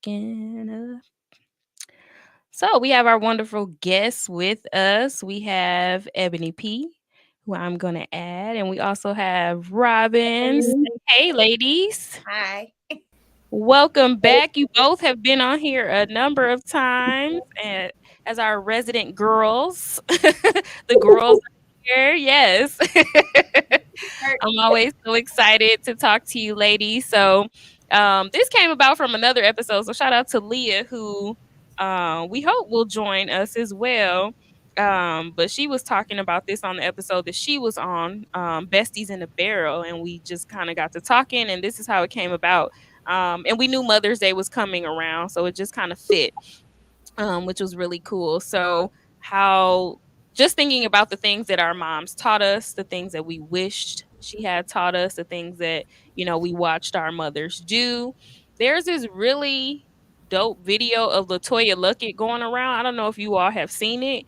Picking up. So we have our wonderful guests with us. We have Ebony P, who I'm going to add, and we also have Robyn. Say, hey, ladies. Hi. Welcome back. You both have been on here a number of times and as our resident girls. The girls are here. Yes. I'm always so excited to talk to you, ladies. So, this came about from another episode. So, shout out to Leah, who we hope will join us as well. But she was talking about this on the episode that she was on, Besties in a Barrel, and we just kind of got to talking, and this is how it came about. And we knew Mother's Day was coming around, so it just kind of fit, which was really cool. So, how just thinking about the things that our moms taught us, the things that we wished she had taught us, the things that, we watched our mothers do. There's this really dope video of Latoya Luckett going around. I don't know if you all have seen it.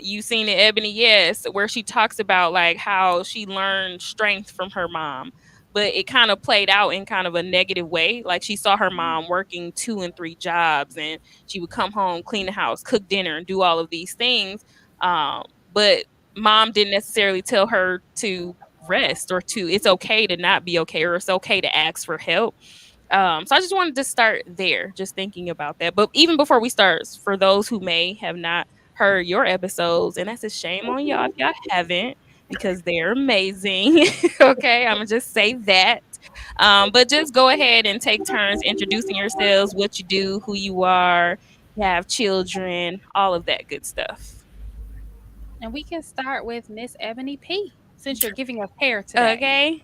You seen it, Ebony? Yes, where she talks about like how she learned strength from her mom, but it kind of played out in kind of a negative way. Like she saw her mom working 2 and 3 jobs, and she would come home, clean the house, cook dinner, and do all of these things. But mom didn't necessarily tell her to rest or to it's okay to not be okay, or it's okay to ask for help. So I just wanted to start there, just thinking about that. But even before we start, for those who may have not heard your episodes, and that's a shame on y'all if y'all haven't, because they're amazing. Okay, I'm gonna just say that. But just go ahead and take turns introducing yourselves, what you do, who you are, you have children, all of that good stuff. And we can start with Miss Ebony P. Since you're giving us hair today. Okay.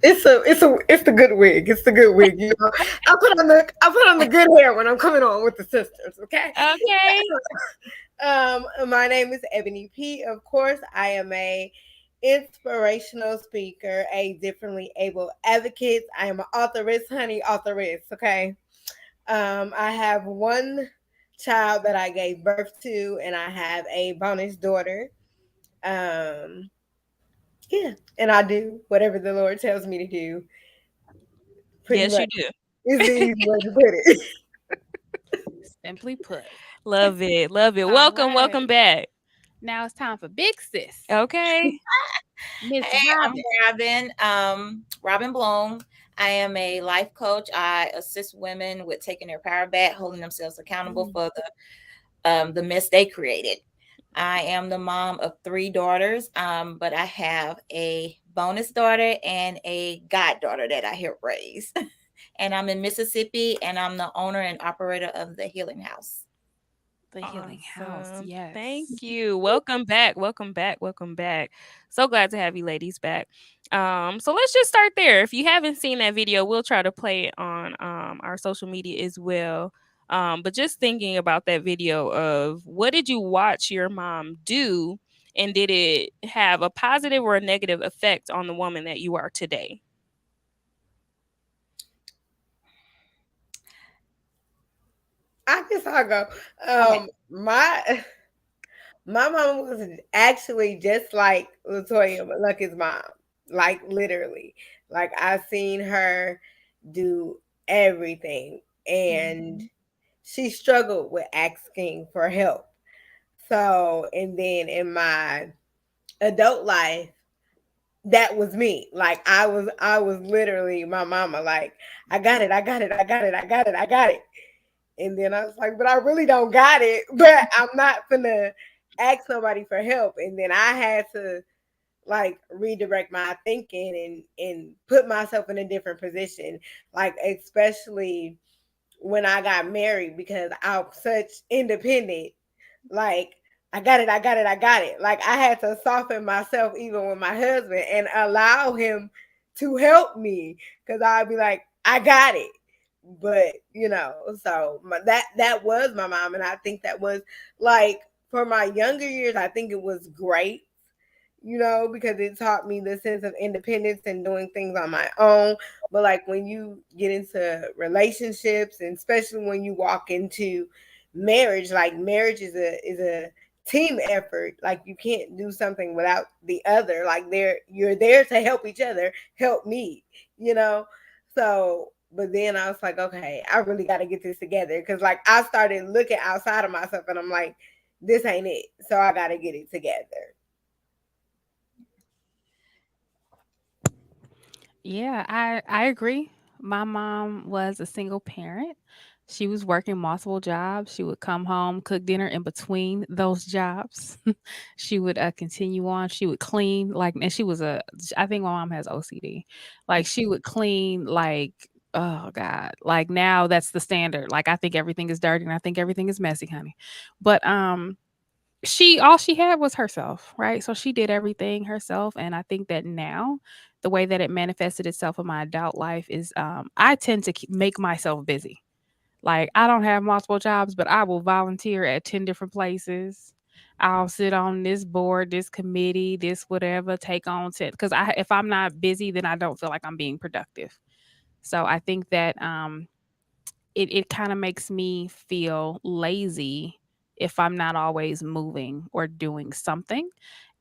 It's the good wig. It's the good wig. I put on the good hair when I'm coming on with the sisters. Okay. Okay. My name is Ebony P. Of course, I am a inspirational speaker, a differently able advocate. I am an authoress, honey, authoress. Okay. I have one child that I gave birth to, and I have a bonus daughter. Um, yeah, and I do whatever the Lord tells me to do. Pretty Yes, you much do. is the easy way to put it. Simply put. Love it. Love it. All Welcome. Welcome right. back. Now it's time for Big Sis. Okay. Miss Hey, I'm Robyn. Robyn. Robyn Bloom. I am a life coach. I assist women with taking their power back, holding themselves accountable for the mess they created. I am the mom of 3 daughters, but I have a bonus daughter and a goddaughter that I help raise. And I'm in Mississippi, and I'm the owner and operator of the Healing House. The Healing House. Awesome. Thank Yes. you. Welcome back. Welcome back. Welcome back. So glad to have you ladies back. So let's just start there. If you haven't seen that video, we'll try to play it on our social media as well. But just thinking about that video of what did you watch your mom do, and did it have a positive or a negative effect on the woman that you are today? I guess I'll go. Okay. My mom was actually just like Latoya Lucky's mom, like literally. Like I seen her do everything, and Mhm. she struggled with asking for help. So, and then in my adult life, that was me. Like I was literally my mama. Like I got it, I got it, I got it, I got it, I got it. And then I was like, but I really don't got it. But I'm not gonna ask nobody for help. And then I had to like redirect my thinking and put myself in a different position. Like especially when I got married because I'm such independent. Like I got it, I got it, I got it. Like I had to soften myself even with my husband and allow him to help me because I'd be like, I got it. But so that was my mom, and I think that was like for my younger years. I think it was great, because it taught me the sense of independence and doing things on my own. But like when you get into relationships, and especially when you walk into marriage, like marriage is a team effort. Like you can't do something without the other. Like you're there to help each other, help me, you know. So But then I was like, okay, I really got to get this together because, like, I started looking outside of myself, and I'm like, this ain't it. So I got to get it together. Yeah, I agree. My mom was a single parent. She was working multiple jobs. She would come home, cook dinner in between those jobs. She would continue on. She would clean like, and she was a. I think my mom has OCD. Like she would clean like. Oh God. Like now that's the standard. Like I think everything is dirty and I think everything is messy, honey. But she all she had was herself, right? So she did everything herself, and I think that now the way that it manifested itself in my adult life is I tend to make myself busy. Like I don't have multiple jobs, but I will volunteer at 10 different places. I'll sit on this board, this committee, this whatever, take on 10 because I if I'm not busy, then I don't feel like I'm being productive. So I think that it kind of makes me feel lazy if I'm not always moving or doing something.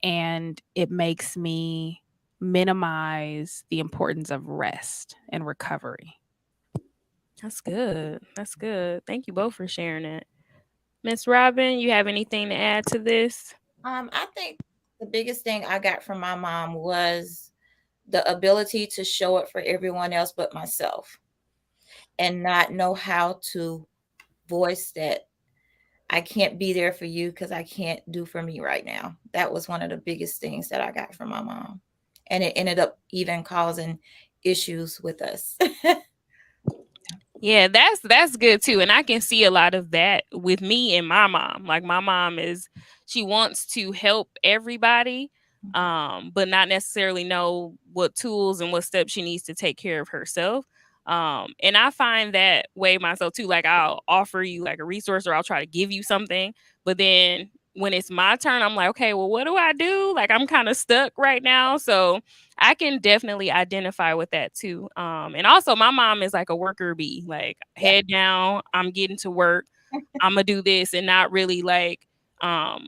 And it makes me minimize the importance of rest and recovery. That's good. That's good. Thank you both for sharing it. Miss Robyn, you have anything to add to this? I think the biggest thing I got from my mom was the ability to show it for everyone else but myself, and not know how to voice that I can't be there for you because I can't do for me right now. That was one of the biggest things that I got from my mom. And it ended up even causing issues with us. Yeah, that's good too. And I can see a lot of that with me and my mom. Like my mom is she wants to help everybody, but not necessarily know what tools and what steps she needs to take care of herself. And I find that way myself too. Like I'll offer you like a resource or I'll try to give you something, but then when it's my turn, I'm like, okay, well, what do I do? Like I'm kind of stuck right now. So I can definitely identify with that too. And also my mom is like a worker bee, like Yeah. head down, I'm getting to work, I'm gonna do this and not really like um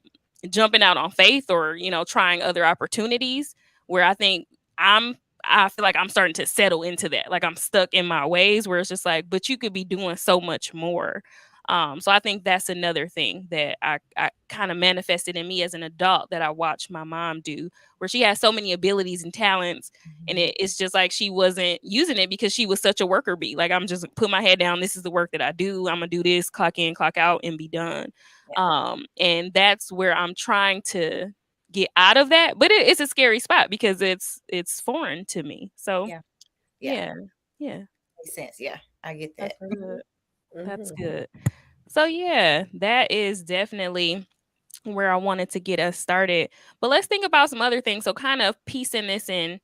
jumping out on faith or, trying other opportunities where I feel like I'm starting to settle into that. Like I'm stuck in my ways where it's just like, but you could be doing so much more. So I think that's another thing that I kind of manifested in me as an adult that I watched my mom do, where she has so many abilities and talents. And it's just like she wasn't using it because she was such a worker bee. Like I'm just put my head down. This is the work that I do. I'm gonna do this, clock in, clock out, and be done. And that's where I'm trying to get out of that. But it's a scary spot because it's foreign to me. So Yeah. Yeah. yeah, yeah, Makes sense. Yeah. I get that. that's good. That's Mhm. good. So yeah, that is definitely where I wanted to get us started. But let's think about some other things. So kind of piecing this in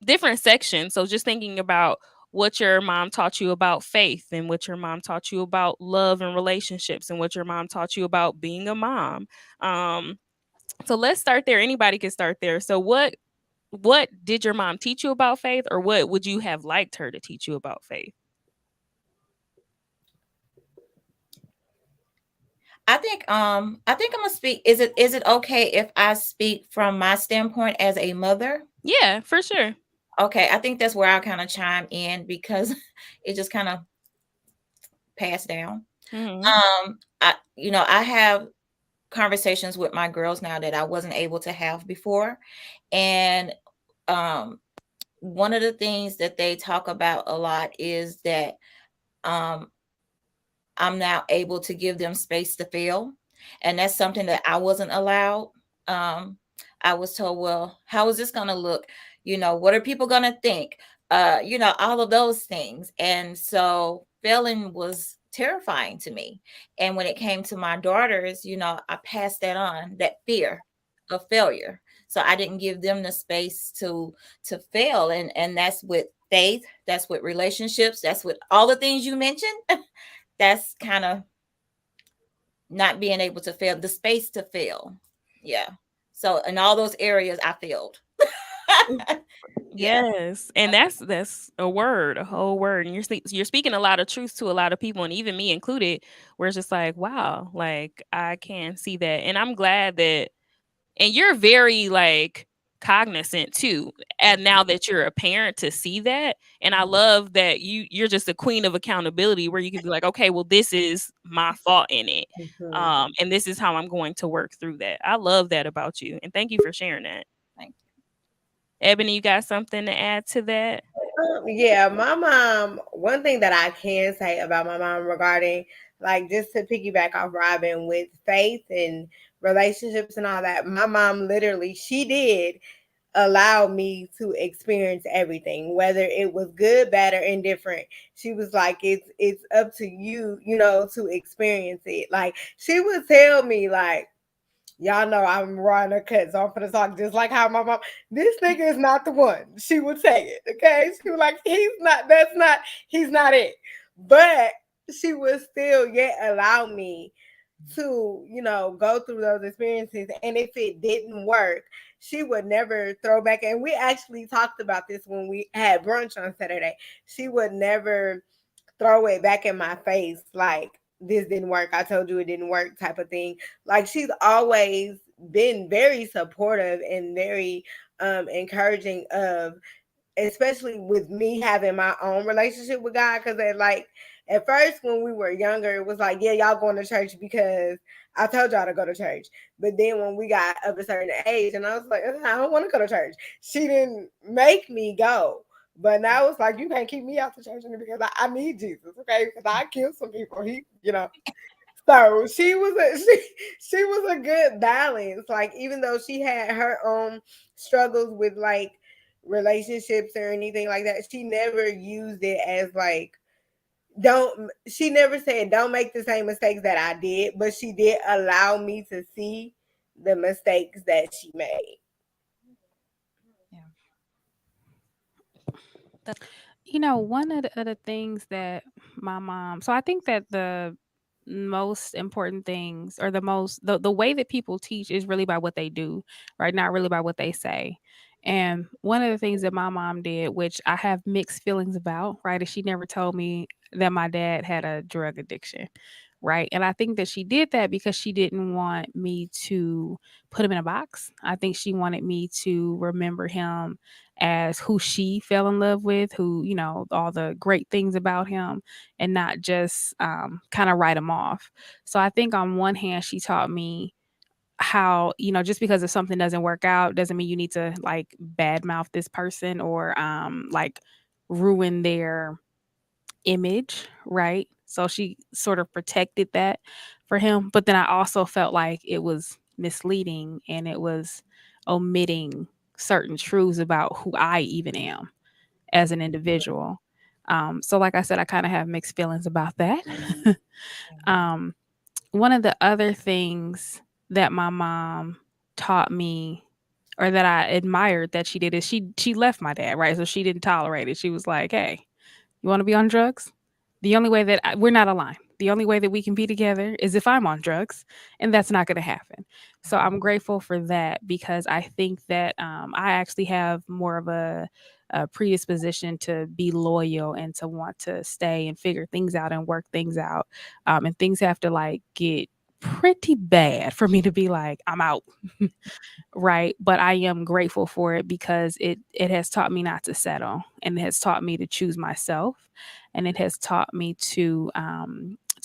different sections. So just thinking about what your mom taught you about faith and what your mom taught you about love and relationships and what your mom taught you about being a mom. Um so let's start there. Anybody can start there. So what did your mom teach you about faith, or what would you have liked her to teach you about faith? I think I'm gonna speak. Is it okay if I speak from my standpoint as a mother? Yeah, for sure. Okay, I think that's where I kind of chime in because it just kind of passed down. Hmm. I have conversations with my girls now that I wasn't able to have before. And um, one of the things that they talk about a lot is that um, I'm now able to give them space to feel. And that's something that I wasn't allowed. Um, I was told, well, how is this going to look? What are people going to think? All of those things. And so failing was terrifying to me. And when it came to my daughters, I passed that on, that fear of failure. So I didn't give them the space to fail. And that's with faith, that's with relationships, that's with all the things you mentioned. That's kind of not being able to fail, the space to fail. Yeah. So in all those areas, I failed. Yeah. Yes, and that's a word, a whole word, and you're speaking a lot of truth to a lot of people, and even me included. Where it's just like, wow, like I can see that, and I'm glad that, and you're very like cognizant too. And now that you're a parent, to see that. And I love that you're just a queen of accountability, where you can be like, okay, well, this is my fault in it. Mhm. And this is how I'm going to work through that. I love that about you. And thank you for sharing that. Thank Ebony, you got something to add to that? Yeah, my mom, one thing that I can say about my mom regarding, like, just to piggyback off Robyn with faith and relationships and all that, my mom literally, she did allow me to experience everything, whether it was good, bad, or indifferent. She was like, it's up to you, to experience it. Like, she would tell me, like, y'all know I'm Ron or cut, so I'm gonna talk just like how my mom. This nigga is not the one. She would say it. Okay, she was like, he's not. That's not. He's not it. But she would still yet allow me to, go through those experiences. And if it didn't work, she would never throw back. And we actually talked about this when we had brunch on Saturday. She would never throw it back in my face like, this didn't work, I told you it didn't work, type of thing. Like, she's always been very supportive and very encouraging of, especially with me having my own relationship with God. Because at first when we were younger, it was like, yeah, y'all going to church because I told y'all to go to church. But then when we got of a certain age, and I was like, I don't want to go to church, she didn't make me go. But now it's like, you can't keep me out the church because I need Jesus, okay? Because I killed some people. So she was she was a good balance. Like, even though she had her own struggles with, like, relationships or anything like that, she never used it as like, don't she never said don't make the same mistakes that I did, but she did allow me to see the mistakes that she made. One of the other things that my mom, so I think that the most important things, or the way that people teach, is really by what they do, right? Not really by what they say. And one of the things that my mom did, which I have mixed feelings about, right, is she never told me that my dad had a drug addiction, right? And I think that she did that because she didn't want me to put him in a box. I think she wanted me to remember him as who she fell in love with, who, all the great things about him, and not just kind of write him off. So I think on one hand, she taught me how, just because if something doesn't work out doesn't mean you need to like badmouth this person, or like ruin their image, right? So she sort of protected that for him. But then I also felt like it was misleading, and it was omitting certain truths about who I even am as an individual. So, like I said, I kind of have mixed feelings about that. um, One of the other things that my mom taught me, or that I admired that she did, is she left my dad, right? So she didn't tolerate it. She was like, "Hey, you want to be on drugs? The only way that we're not aligned. The only way that we can be together is if I'm on drugs, and that's not going to happen." So I'm grateful for that, because I think that I actually have more of a predisposition to be loyal and to want to stay and figure things out and work things out. And things have to like get pretty bad for me to be like, I'm out. Right, but I am grateful for it, because it has taught me not to settle, and it has taught me to choose myself, and it has taught me to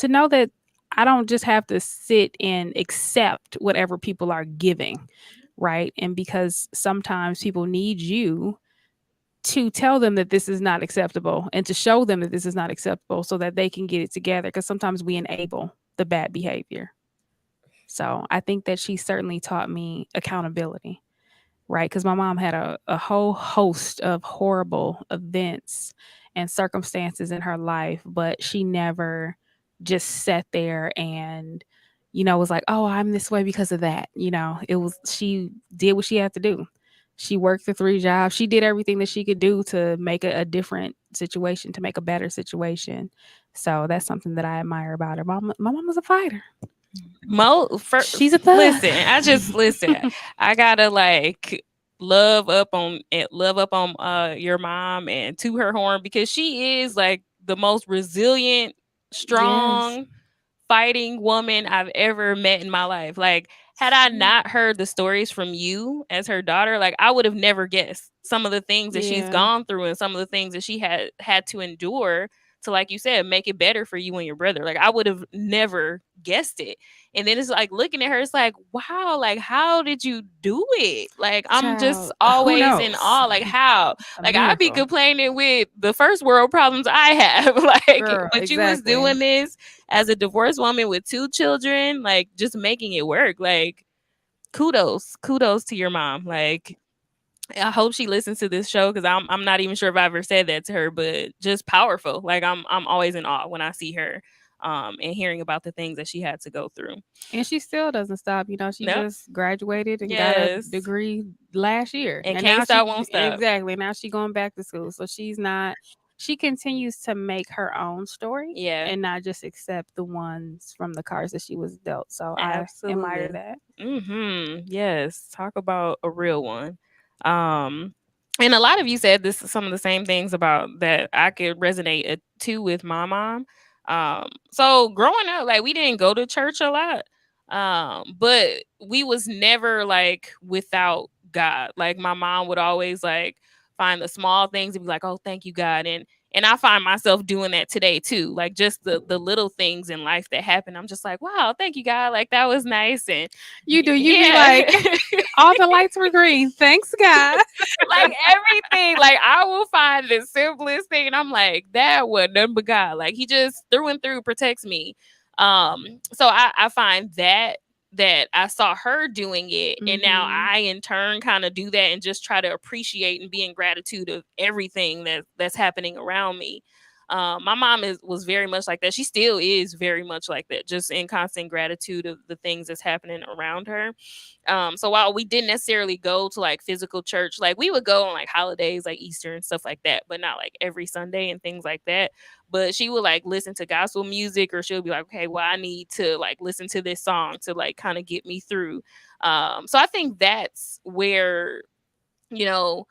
know that I don't just have to sit and accept whatever people are giving, right? And because sometimes people need you to tell them that this is not acceptable, and to show them that this is not acceptable, so that they can get it together, because sometimes we enable the bad behavior. So I think that she certainly taught me accountability, right? Because my mom had a whole host of horrible events and circumstances in her life, but she never just sat there and, was like, oh, I'm this way because of that. She did what she had to do. She worked the 3 jobs. She did everything that she could do to make a different situation, to make a better situation. So that's something that I admire about her. My mom was a fighter. She's a thug. Listen, I just listen. I gotta like love up on your mom and to her horn, because she is like the most resilient, Yes. strong, fighting woman I've ever met in my life. Like, had I not heard the stories from you as her daughter, like I would have never guessed some of the things that she's Yeah. gone through and some of the things that she had to endure to, like you said, make it better for you and your brother. Like I would have never guessed it. And then it's like looking at her, it's like, wow, like how did you do it? Like I'm just Child, who always in knows? awe. Like how? A Like I be miracle. complaining with the first world problems I have. Like, Girl, but you was exactly. doing this as a divorced woman with two children, like just making it work. Like kudos to your mom. Like I hope she listens to this show because I'm not even sure if I ever said that to her, but just powerful. Like I'm always in awe when I see her, and hearing about the things that she had to go through. And she still doesn't stop. You know, she Nope. just graduated and got a Yes. degree last year. And And can't now stop, won't stop. exactly, now she going back to school. So she's not she continues to make her own story Yeah. and not just accept the ones from the cards that she was dealt. So I admire Absolutely. that. Yes. Talk about a real one. Um, and a lot of you said this some of the same things about that I could resonate too with my mom. So growing up, like we didn't go to church a lot. But we was never like without God. Like my mom would always like find the small things and be like, "Oh, thank you, God." And I find myself doing that today too. Like just the little things in life that happen. I'm just like, wow, thank you, God. Like that was nice. And You do. You be yeah. like, all the lights were green. Thanks, God. Like everything. Like I will find the simplest thing. And I'm like, that was nothing but God. Like he just through and through protects me. So I find that I saw her doing it, and now Hmm. I in turn kind of do that and just try to appreciate and be in gratitude of everything that's happening around me. My mom was very much like that. She still is very much like that, just in constant gratitude of the things that's happening around her. So while we didn't necessarily go to like physical church, like we would go on like holidays like Easter and stuff like that, but not like every Sunday and things like that. But she would like listen to gospel music, or she'll be like, okay, well, I need to like listen to this song to like kind of get me through. So I think that's where, you know,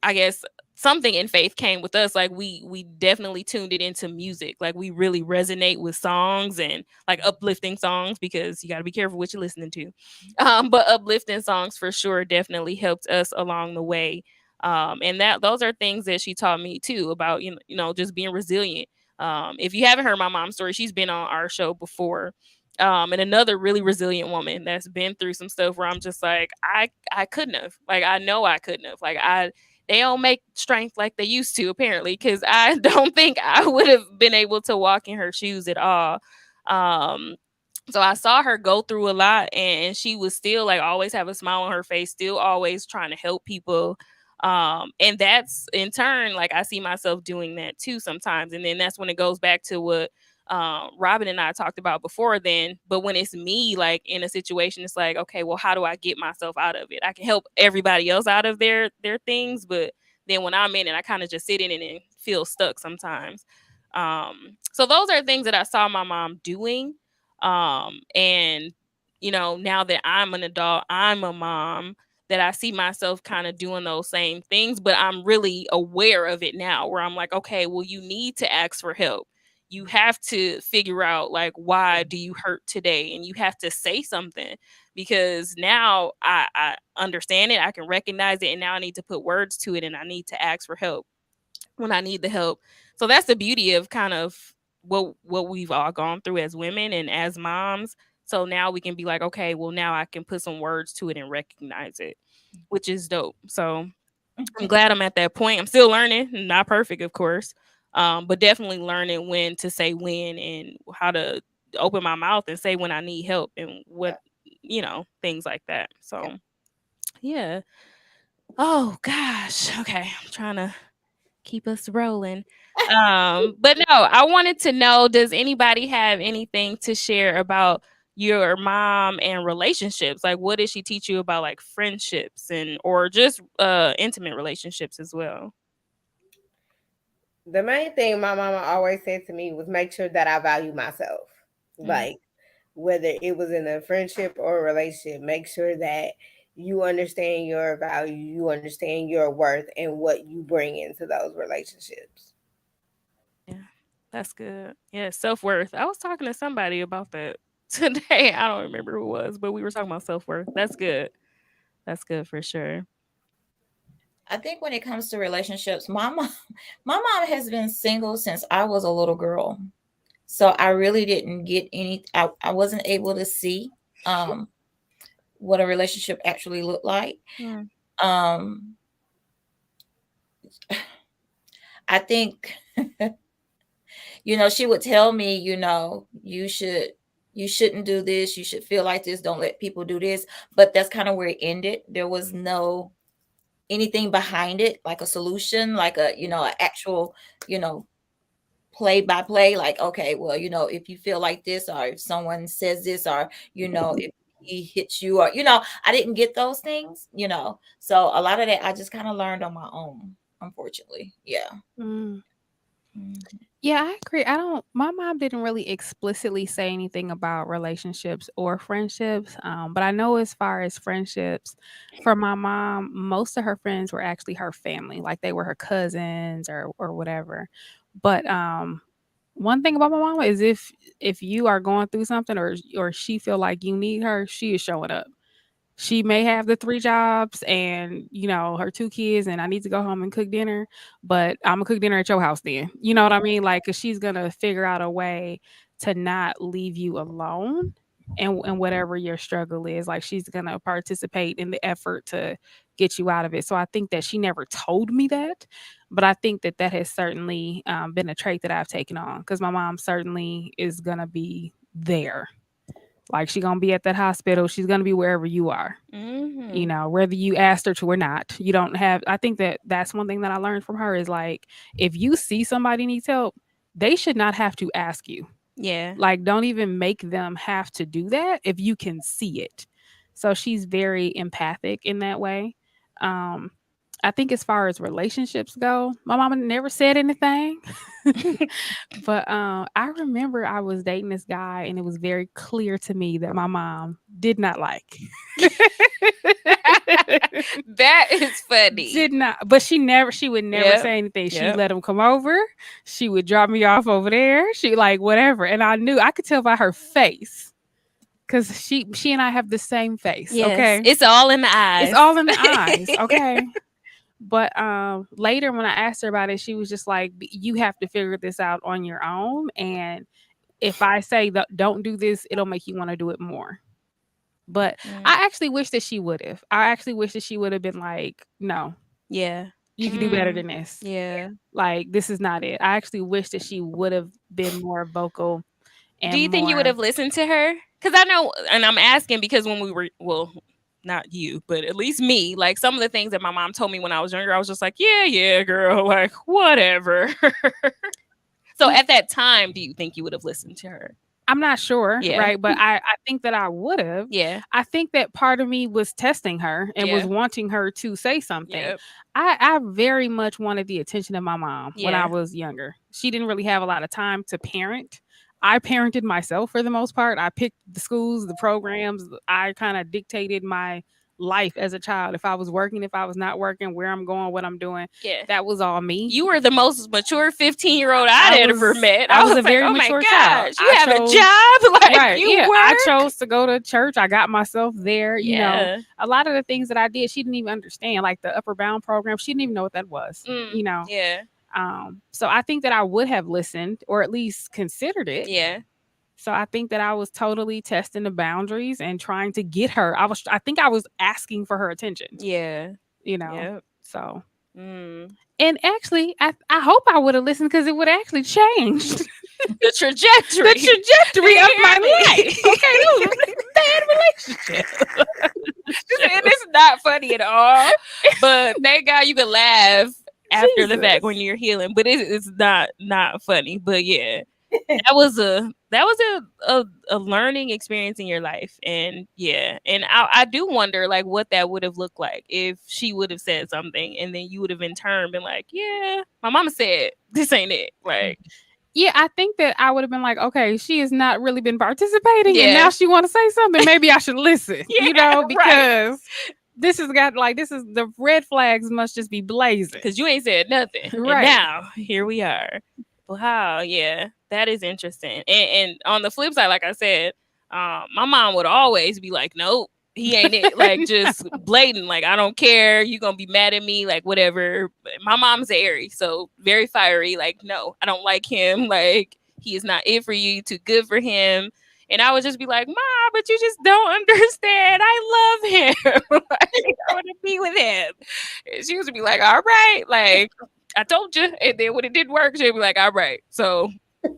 I guess something in faith came with us. Like we definitely tuned it into music. Like we really resonate with songs and like uplifting songs, because you got to be careful what you're listening to. But uplifting songs for sure definitely helped us along the way. And that those are things that she taught me too about, just being resilient. If you haven't heard my mom's story, she's been on our show before. And another really resilient woman that's been through some stuff where I'm just like, I couldn't have, like, I know I couldn't have, like, they don't make strength like they used to, apparently, because I don't think I would have been able to walk in her shoes at all. Um, so I saw her go through a lot, and she was still like always have a smile on her face, still always trying to help people. And that's in turn, like I see myself doing that too sometimes. And then that's when it goes back to what Robyn and I talked about before then. But when it's me, like in a situation, it's like, okay, well, how do I get myself out of it? I can help everybody else out of their things, but then when I'm in it, I kind of just sit in it and feel stuck sometimes. So those are things that I saw my mom doing. And now that I'm an adult, I'm a mom, that I see myself kind of doing those same things, but I'm really aware of it now, where I'm like, okay, well, you need to ask for help. You have to figure out, like, why do you hurt today? And you have to say something, because now I understand it, I can recognize it, and now I need to put words to it, and I need to ask for help when I need the help. So that's the beauty of kind of what we've all gone through as women and as moms. So now we can be like, okay, well, now I can put some words to it and recognize it, which is dope. So I'm glad I'm at that point. I'm still learning, not perfect, of course, but definitely learning when to say when, and how to open my mouth and say when I need help, and what, things like that. So yeah. Oh gosh. Okay. I'm trying to keep us rolling. But no, I wanted to know, does anybody have anything to share about your mom and relationships? Like, what did she teach you about, like, friendships and or just intimate relationships as well? The main thing my mama always said to me was make sure that I value myself. Mm, Like, whether it was in a friendship or a relationship, make sure that you understand your value, you understand your worth, and what you bring into those relationships. yeah, that's good. Yeah, self worth. I was talking to somebody about that. today. I don't remember who it was, but we were talking about self-worth. That's good. That's good for sure. I think when it comes to relationships, my mom has been single since I was a little girl. So I really didn't get I wasn't able to see um what a relationship actually looked like. Mm. Um I think she would tell me, you shouldn't do this, you should feel like this, don't let people do this. But that's kind of where it ended. There was no anything behind it, like a solution, like an actual, you know, play by play, like, okay, well, if you feel like this, or if someone says this, or if he hits you, or I didn't get those things. So a lot of that I just kind of learned on my own, unfortunately. Yeah. Mm. Mhm. Yeah, I agree. My mom didn't really explicitly say anything about relationships or friendships. But I know as far as friendships, for my mom, most of her friends were actually her family, like they were her cousins or whatever. But one thing about my mama is if you are going through something or she feel like you need her, she is showing up. She may have the 3 jobs and, her 2 kids, and I need to go home and cook dinner, but Imma cook dinner at your house then. You know what I mean? Like, 'cause she's gonna figure out a way to not leave you alone and whatever your struggle is. Like, she's gonna participate in the effort to get you out of it. So I think that she never told me that, but I think that that has certainly, been a trait that I've taken on because my mom certainly is gonna be there. Like, she gonna be at that hospital, she's gonna be wherever you are, Mhm. whether you asked her to or not. You don't have I think that that's one thing that I learned from her is, like, if you see somebody needs help, they should not have to ask you. Yeah. Like, don't even make them have to do that if you can see it. So she's very empathic in that way. Um, I think as far as relationships go, my mama never said anything. But I remember I was dating this guy and it was very clear to me that my mom did not like. That is funny. Did not, but she would never Yep. say anything. She Yep. let him come over. She would drop me off over there. She like whatever, and I could tell by her face because she and I have the same face. Yes. Okay, It's all in the it's eyes. all in the eyes. Okay, but later when I asked her about it, she was just like, "You have to figure this out on your own, and if I say that don't do this, it'll make you want to do it more." But Mm. I actually wish that she would have. I actually wish that she would have been like, "No, Yeah. you can do better Mm. than this. Yeah. Like, this is not it." I actually wish that she would have been more vocal Do and you think you would more have listened to her? Because I know, and I'm asking because when we were, well, not you, but at least me, like some of the things that my mom told me when I was younger, I was just like, yeah, yeah, girl, like whatever. So Ye at that time, do you think you would have listened to her? I'm not sure, Yeah. right? But I think that I would have. Yeah. I think that part of me was testing her and was Yeah. wanting her to say something. Yep. I very much wanted the attention of my mom when I Yeah. was younger. She didn't really have a lot of time to parent. I parented myself for the most part. I picked the schools, the programs. I kind of dictated my life as a child. If I was working, if I was not working, where I'm going, what I'm doing. Yeah. That was all me. You were the most mature 15-year-old I I'd ever was met. I I was a was like, very oh my mature child. gosh, you I have a chose job? Like right, you yeah. I work? chose to go to church. I got myself there. Yeah. A lot of the things that I did, she didn't even understand. Like the Upper Bound program, she didn't even know what that was. Mm. Yeah. So I think that I would have listened or at least considered it. Yeah. So I think that I was totally testing the boundaries and trying to get her. I think I was asking for her attention. Yeah. You know. Yep. So Mm. and actually, I hope I would have listened because it would actually change The trajectory. the trajectory of my You hear me? life. Okay, that was a bad relationship. And it's not funny at all. But thank God you can laugh after the fact Jesus. when you're healing. But it's not funny. But yeah. That was a learning experience in your life. And yeah. And I do wonder like what that would have looked like if she would have said something and then you would have in turn been like, yeah, my mama said this ain't it. Like Yeah, I think that I would have been like, okay, she has not really been participating, and Yeah. now she want to say something. Maybe I should listen. Yeah, right. Because this is the red flags must just be blazing. Because you ain't said nothing. Right. And now here we are. Wow, yeah. That is interesting. And on the flip side, like I said, My mom would always be like, nope, he ain't it. Like, just blatant. Like, I don't care. You gonna be mad at me. Like, whatever. My mom's an Aries, so very fiery. Like, no, I don't like him. Like, he is not it for you. Too good for him. And I would just be like, Mom, but you just don't understand. I love him. Like, I want to be with him. And she used to be like, all right, like, I told you. And then when it didn't work, she'd be like, all right. So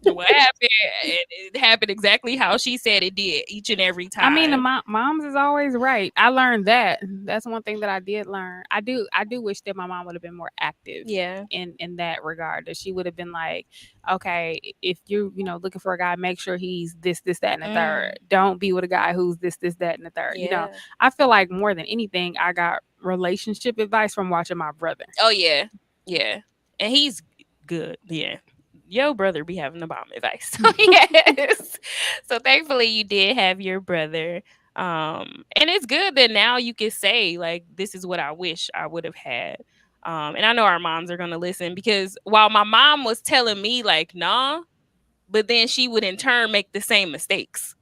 what happened? It happened exactly how she said it did each and every I mean, the time. moms is always right. I learned that. That's one thing that I did learn. I do wish that my mom would have been more active Yeah. in that regard. That she would have been like, okay, if you're looking for a guy, make sure he's this that and the third. Don't be with a guy who's this that and the third. Yeah. I feel like more than anything, I got relationship advice from watching my brother. Oh yeah. Yeah. And he's good. Yeah. Yo brother be having the bomb advice. So yes. So thankfully you did have your brother. And it's good that now you can say like this is what I wish I would have had. And I know our moms are gonna listen because while my mom was telling me like nah, but then she would in turn make the same mistakes.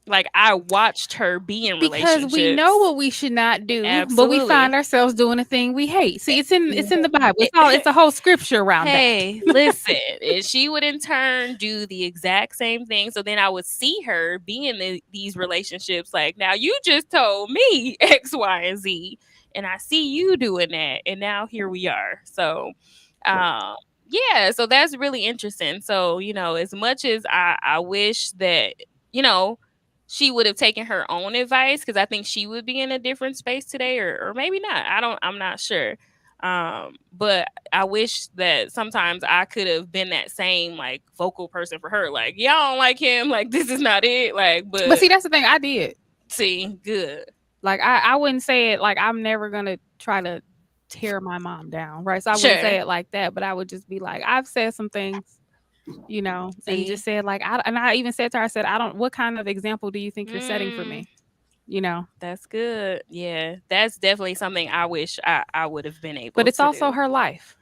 Like I watched her be in Because we know relationships. what we should not do, but we Absolutely. find ourselves doing a thing we hate. See, it's in the Bible. It's a whole scripture around Hey, listen, and she would in turn do the exact same thing. So then I would see her be in these relationships like, now you just told me X, Y, and Z, and I see you doing that, and now here we are. So, yeah, so that's really interesting. So, as much as I wish that, you know, she would have taken her own advice because I think she would be in a different space today, or maybe not. I'm not sure. But I wish that sometimes I could have been that same like vocal person for her. Like, y'all don't like him, like this is not it. Like, But see, that's the thing I did. see, good. Like I wouldn't say it like I'm never gonna try to tear my mom down, right? So I wouldn't say Sure. it like that, but I would just be like, I've said some things, and See? just said like, I even said to her, I said, I don't. What kind of example do you think you're setting for Mm, me? You know. that's good. Yeah, that's definitely something I wish I would have been But able it's to also do. her life.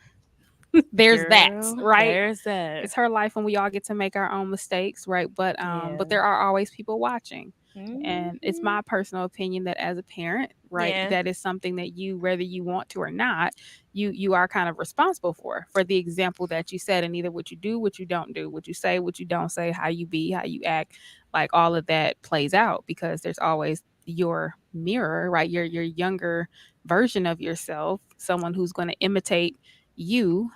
There's that, Girl, right? there's that. It's her life, and we all get to make our own mistakes, right? But Yeah. but there are always people watching. And it's Mhm. my personal opinion that as a parent, right, Yeah. that is something that you, whether you want to or not, you are kind of responsible for the example that you set, and either what you do, what you don't do, what you say, what you don't say, how you be, how you act, like all of that plays out because there's always your mirror, right? Your younger version of yourself, someone who's going to imitate you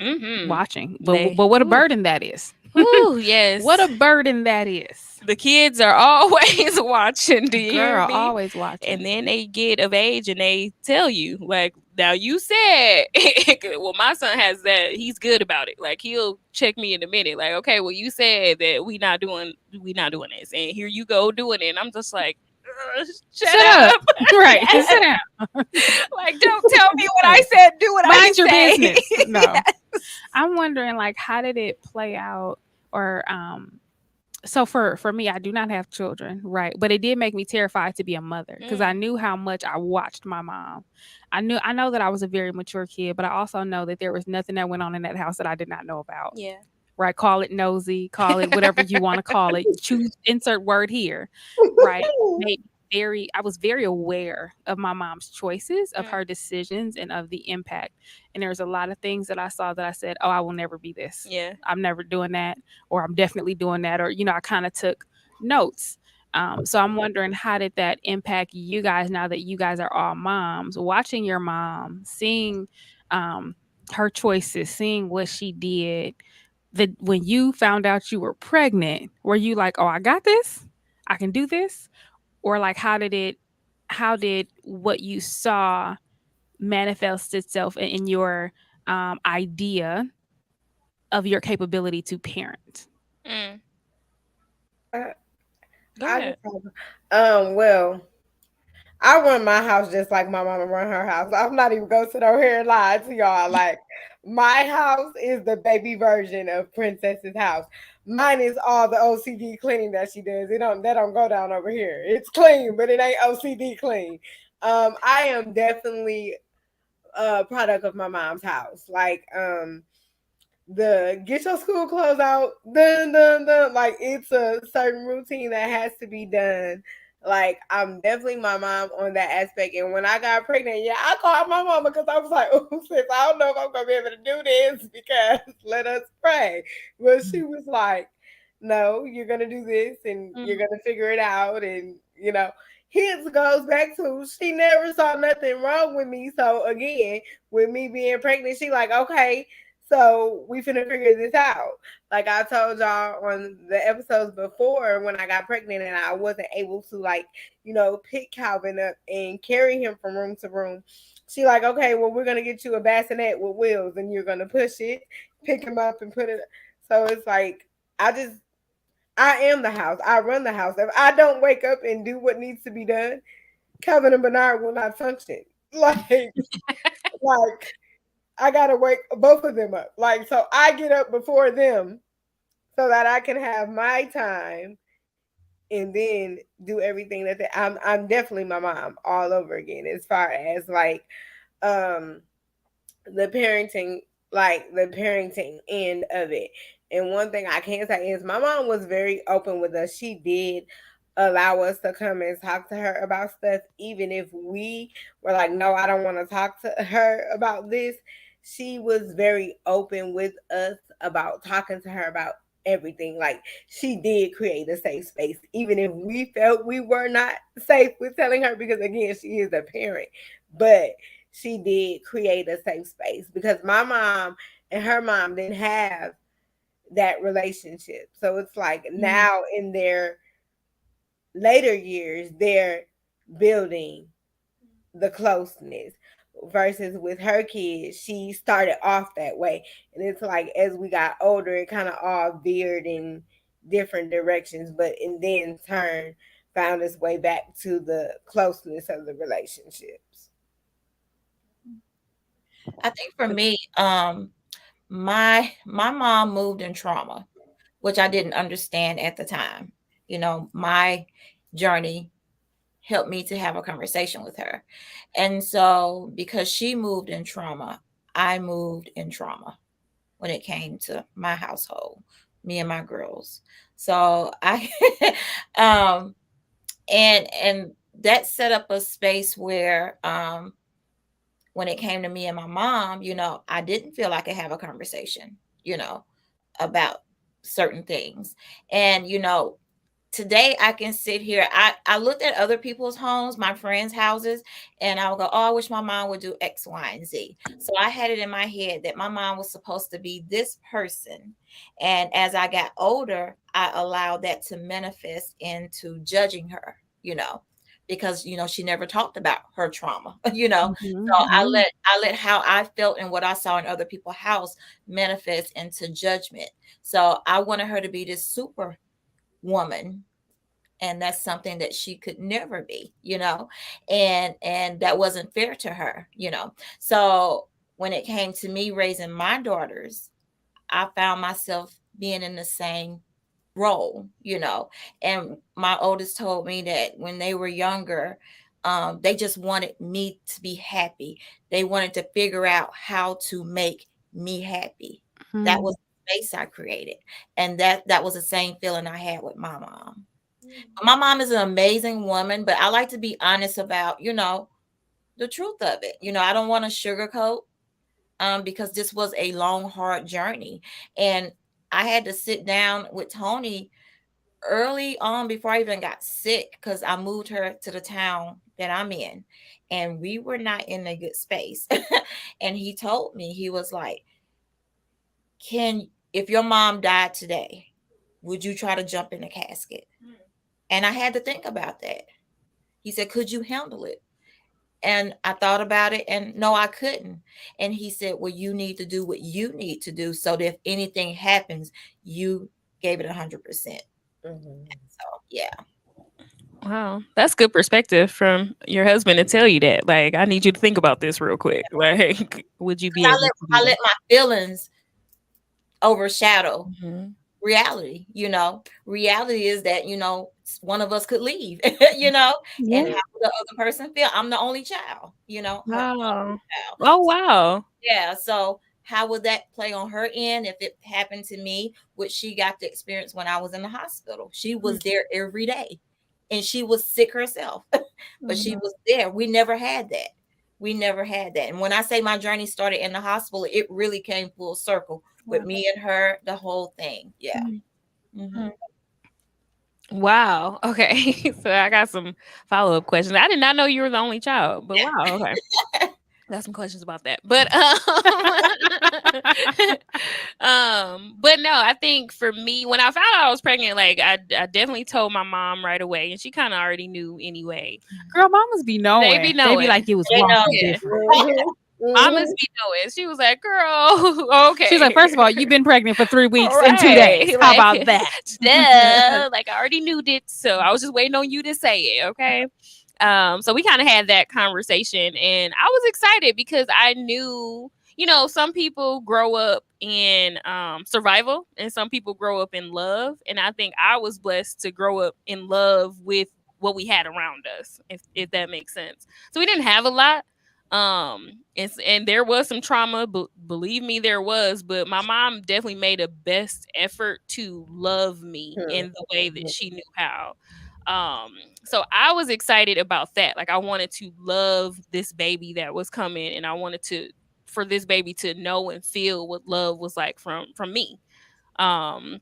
Mhm. watching. They. But what a Ooh. burden that is. Ooh, yes. What a burden that is. The kids are always watching. Do you hear Girl, me? always watching. And then they get of age and they tell you, like, now you said, well, my son has that. He's good about it. Like, he'll check me in a minute. Like, okay, well, you said that we not doing this, and here you go doing it. And I'm just like, shut up. up. Right. Yes. Sit down. Like, don't tell me what I said. Do what I Mind your say. business. No. Yes. I'm wondering, like, how did it play out? Or so for me, I do not have children, right? But it did make me terrified to be a mother because I knew how much I watched my mom. I know that I was a very mature kid, but I also know that there was nothing that went on in that house that I did not know about. Yeah. Right? Call it nosy, call it whatever you want to call it. Choose insert word here. Right? I was very aware of my mom's choices, of her decisions, and of the impact. And there's a lot of things that I saw that I said, oh, I will never be this. Yeah. I'm never doing that, or I'm definitely doing that, or I kind of took notes. So I'm wondering, how did that impact you guys now that you guys are all moms, watching your mom, seeing her choices, seeing what she did, that when you found out you were pregnant, were you like, oh, I got this, I can do this? Or like, how did what you saw manifest itself in your idea of your capability to parent? Mm. Uh, Go I ahead. just well, I run my house just like my mama run her house. I'm not even gonna sit over here and lie to y'all. Like, my house is the baby version of Princess's house. Mine is all the OCD cleaning that she does. That don't go down over here. It's clean, but it ain't OCD clean. I am definitely a product of my mom's house. Like, the get your school clothes out, dun dun dun. Like it's a certain routine that has to be done. Like I'm definitely my mom on that aspect. And when I got pregnant, yeah, I called my mama because I was like, "Oh, sis, I don't know if I'm gonna be able to do this because let us pray." But she was like, "No, you're gonna do this, and you're Mm. gonna figure it out." And his goes back to she never saw nothing wrong with me. So again, with me being pregnant, she like, okay, so we finna figure this out. Like I told y'all on the episodes before when I got pregnant and I wasn't able to pick Calvin up and carry him from room to room. She like, okay, well we're gonna get you a bassinet with wheels and you're gonna push it, pick him up and put it. So it's like I am the house. I run the house. If I don't wake up and do what needs to be done, Calvin and Bernard will not function. Like I gotta wake both of them up. Like so I get up before them so that I can have my time and then do everything that I'm definitely my mom all over again as far as um the parenting, like the parenting end of it. And one thing I can say is my mom was very open with us. She did allow us to come and talk to her about stuff, even if we were like, no, I don't want to talk to her about this. She was very open with us about talking to her about everything. Like she did create a safe space, even if we felt we were not safe with telling her, because again, she is a parent. But she did create a safe space because my mom and her mom didn't have that relationship. So it's like Mm. now in their later years, they're building the closeness versus with her kids, she started off that way. And it's like as we got older, it kind of all veered in different directions, but and then turn found its way back to the closeness of the relationships. I think for me, my mom moved in trauma, which I didn't understand at the time. My journey helped me to have a conversation with her. And so because she moved in trauma, I moved in trauma when it came to my household, me and my girls. So I um and that set up a space where when it came to me and my mom, I didn't feel I could have a conversation, about certain things. And today I can sit here. I looked at other people's homes, my friends' houses, and I would go, oh, I wish my mom would do X, Y, and Z. So I had it in my head that my mom was supposed to be this person. And as I got older, I allowed that to manifest into judging her, because she never talked about her trauma, So Mhm. I let how I felt and what I saw in other people's house manifest into judgment. So I wanted her to be this super woman, and that's something that she could never be, and that wasn't fair to her. So when it came to me raising my daughters, I found myself being in the same role, and my oldest told me that when they were younger, they just wanted me to be happy. They wanted to figure out how to make me happy. That Mhm. was the space I created, and that was the same feeling I had with my mom. My mom is an amazing woman, but I like to be honest about, the truth of it. I don't want to sugarcoat, because this was a long, hard journey. And I had to sit down with Tony early on before I even got sick, because I moved her to the town that I'm in, and we were not in a good space. And he told me, he was like, if your mom died today, would you try to jump in the casket? And I had to think about that. He said, could you handle it? And I thought about it, and no, I couldn't. And he said, well, you need to do what you need to do so that if anything happens, you gave it 100%. Mhm. So, yeah. Wow, that's good perspective from your husband to tell you that. Like, I need you to think about this real quick. Like, would you be Because able to do I that? let my feelings overshadow Mhm. reality. Reality is that, one of us could leave, and Yeah. how would the other person feel? I'm the only child, her only Wow. child. Oh, wow. Yeah, so how would that play on her end if it happened to me, which she got to experience when I was in the hospital. She was there every day, and she was sick herself, but she was there. We never had that. We never had that. And when I say my journey started in the hospital, it really came full circle with Wow. me and her, the whole thing. Yeah. Mhm. Hmm. Wow. Okay. So I got some follow-up questions. I did not know you were the only child, but wow. Okay. Got some questions about that. But but no, I think for me, when I found out I was pregnant, like I definitely told my mom right away, and she kind of already knew anyway. Girl, mamas be They be knowing. They be knowing. like, it was They wrong know. and Yeah. different. Mamas be knowing. She was like, girl, She's okay. like, first of all, you've been pregnant for 3 weeks and 2 days. Right. How Like, about that? duh. Like I already knew that. So I was just waiting on you to say it. Okay. So we kind of had that conversation, and I was excited because I knew, some people grow up in survival and some people grow up in love. And I think I was blessed to grow up in love with what we had around us, if that makes sense. So we didn't have a lot. And there was some trauma, believe me, there was, but my mom definitely made a best effort to love me in the way that she knew how. Um, so I was excited about that. Like I wanted to love this baby that was coming, and I wanted to for this baby to know and feel what love was like from me. Um,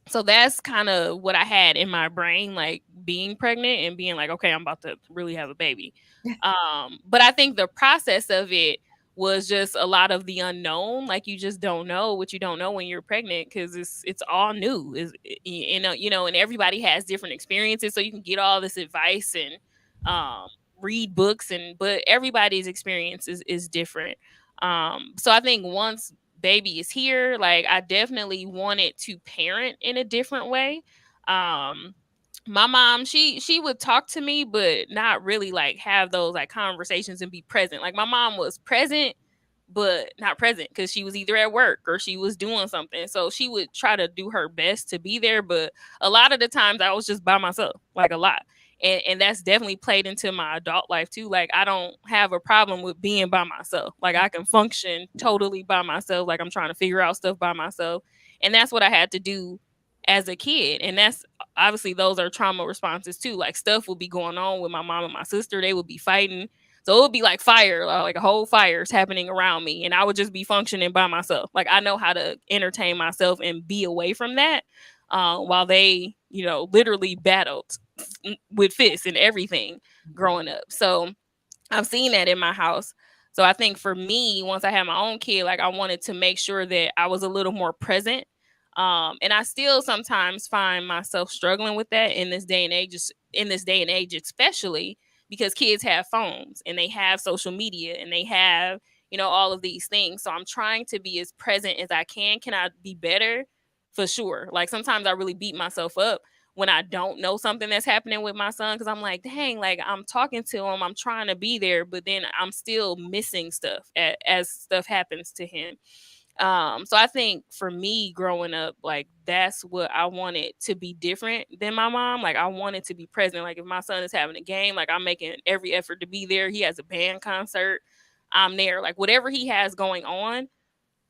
so that's kind of what I had in my brain, like being pregnant and being like, okay, I'm about to really have a baby. But I think the process of it was just a lot of the unknown. Like you just don't know what you don't know when you're pregnant because it's all new. And everybody has different experiences, so you can get all this advice and um, read books, but everybody's experience is different. So I think once baby is here, like I definitely wanted to parent in a different way. Um, my mom, she would talk to me, but not really like have those like conversations and be present. Like my mom was present, but not present because she was either at work or she was doing something. So she would try to do her best to be there, but a lot of the times I was just by myself, like a lot. And that's definitely played into my adult life too. Like I don't have a problem with being by myself. Like I can function totally by myself. Like I'm trying to figure out stuff by myself. And that's what I had to do as a kid. And that's obviously those are trauma responses too. Like stuff would be going on with my mom and my sister. They would be fighting. So it would be like fire, like a whole fire is happening around me. And I would just be functioning by myself. Like I know how to entertain myself and be away from that while they, literally battled with fists and everything growing up. So I've seen that in my house. So I think for me, once I had my own kid, like I wanted to make sure that I was a little more present. And I still sometimes find myself struggling with that in this day and age, especially because kids have phones and they have social media and they have, all of these things. So I'm trying to be as present as I can. Can I be better? For sure. Like sometimes I really beat myself up when I don't know something that's happening with my son because I'm like, dang, like I'm talking to him, I'm trying to be there, but then I'm still missing stuff as stuff happens to him. So I think for me growing up, like that's what I wanted to be different than my mom. Like I wanted to be present. Like if my son is having a game, like I'm making every effort to be there. He has a band concert, I'm there. Like whatever he has going on,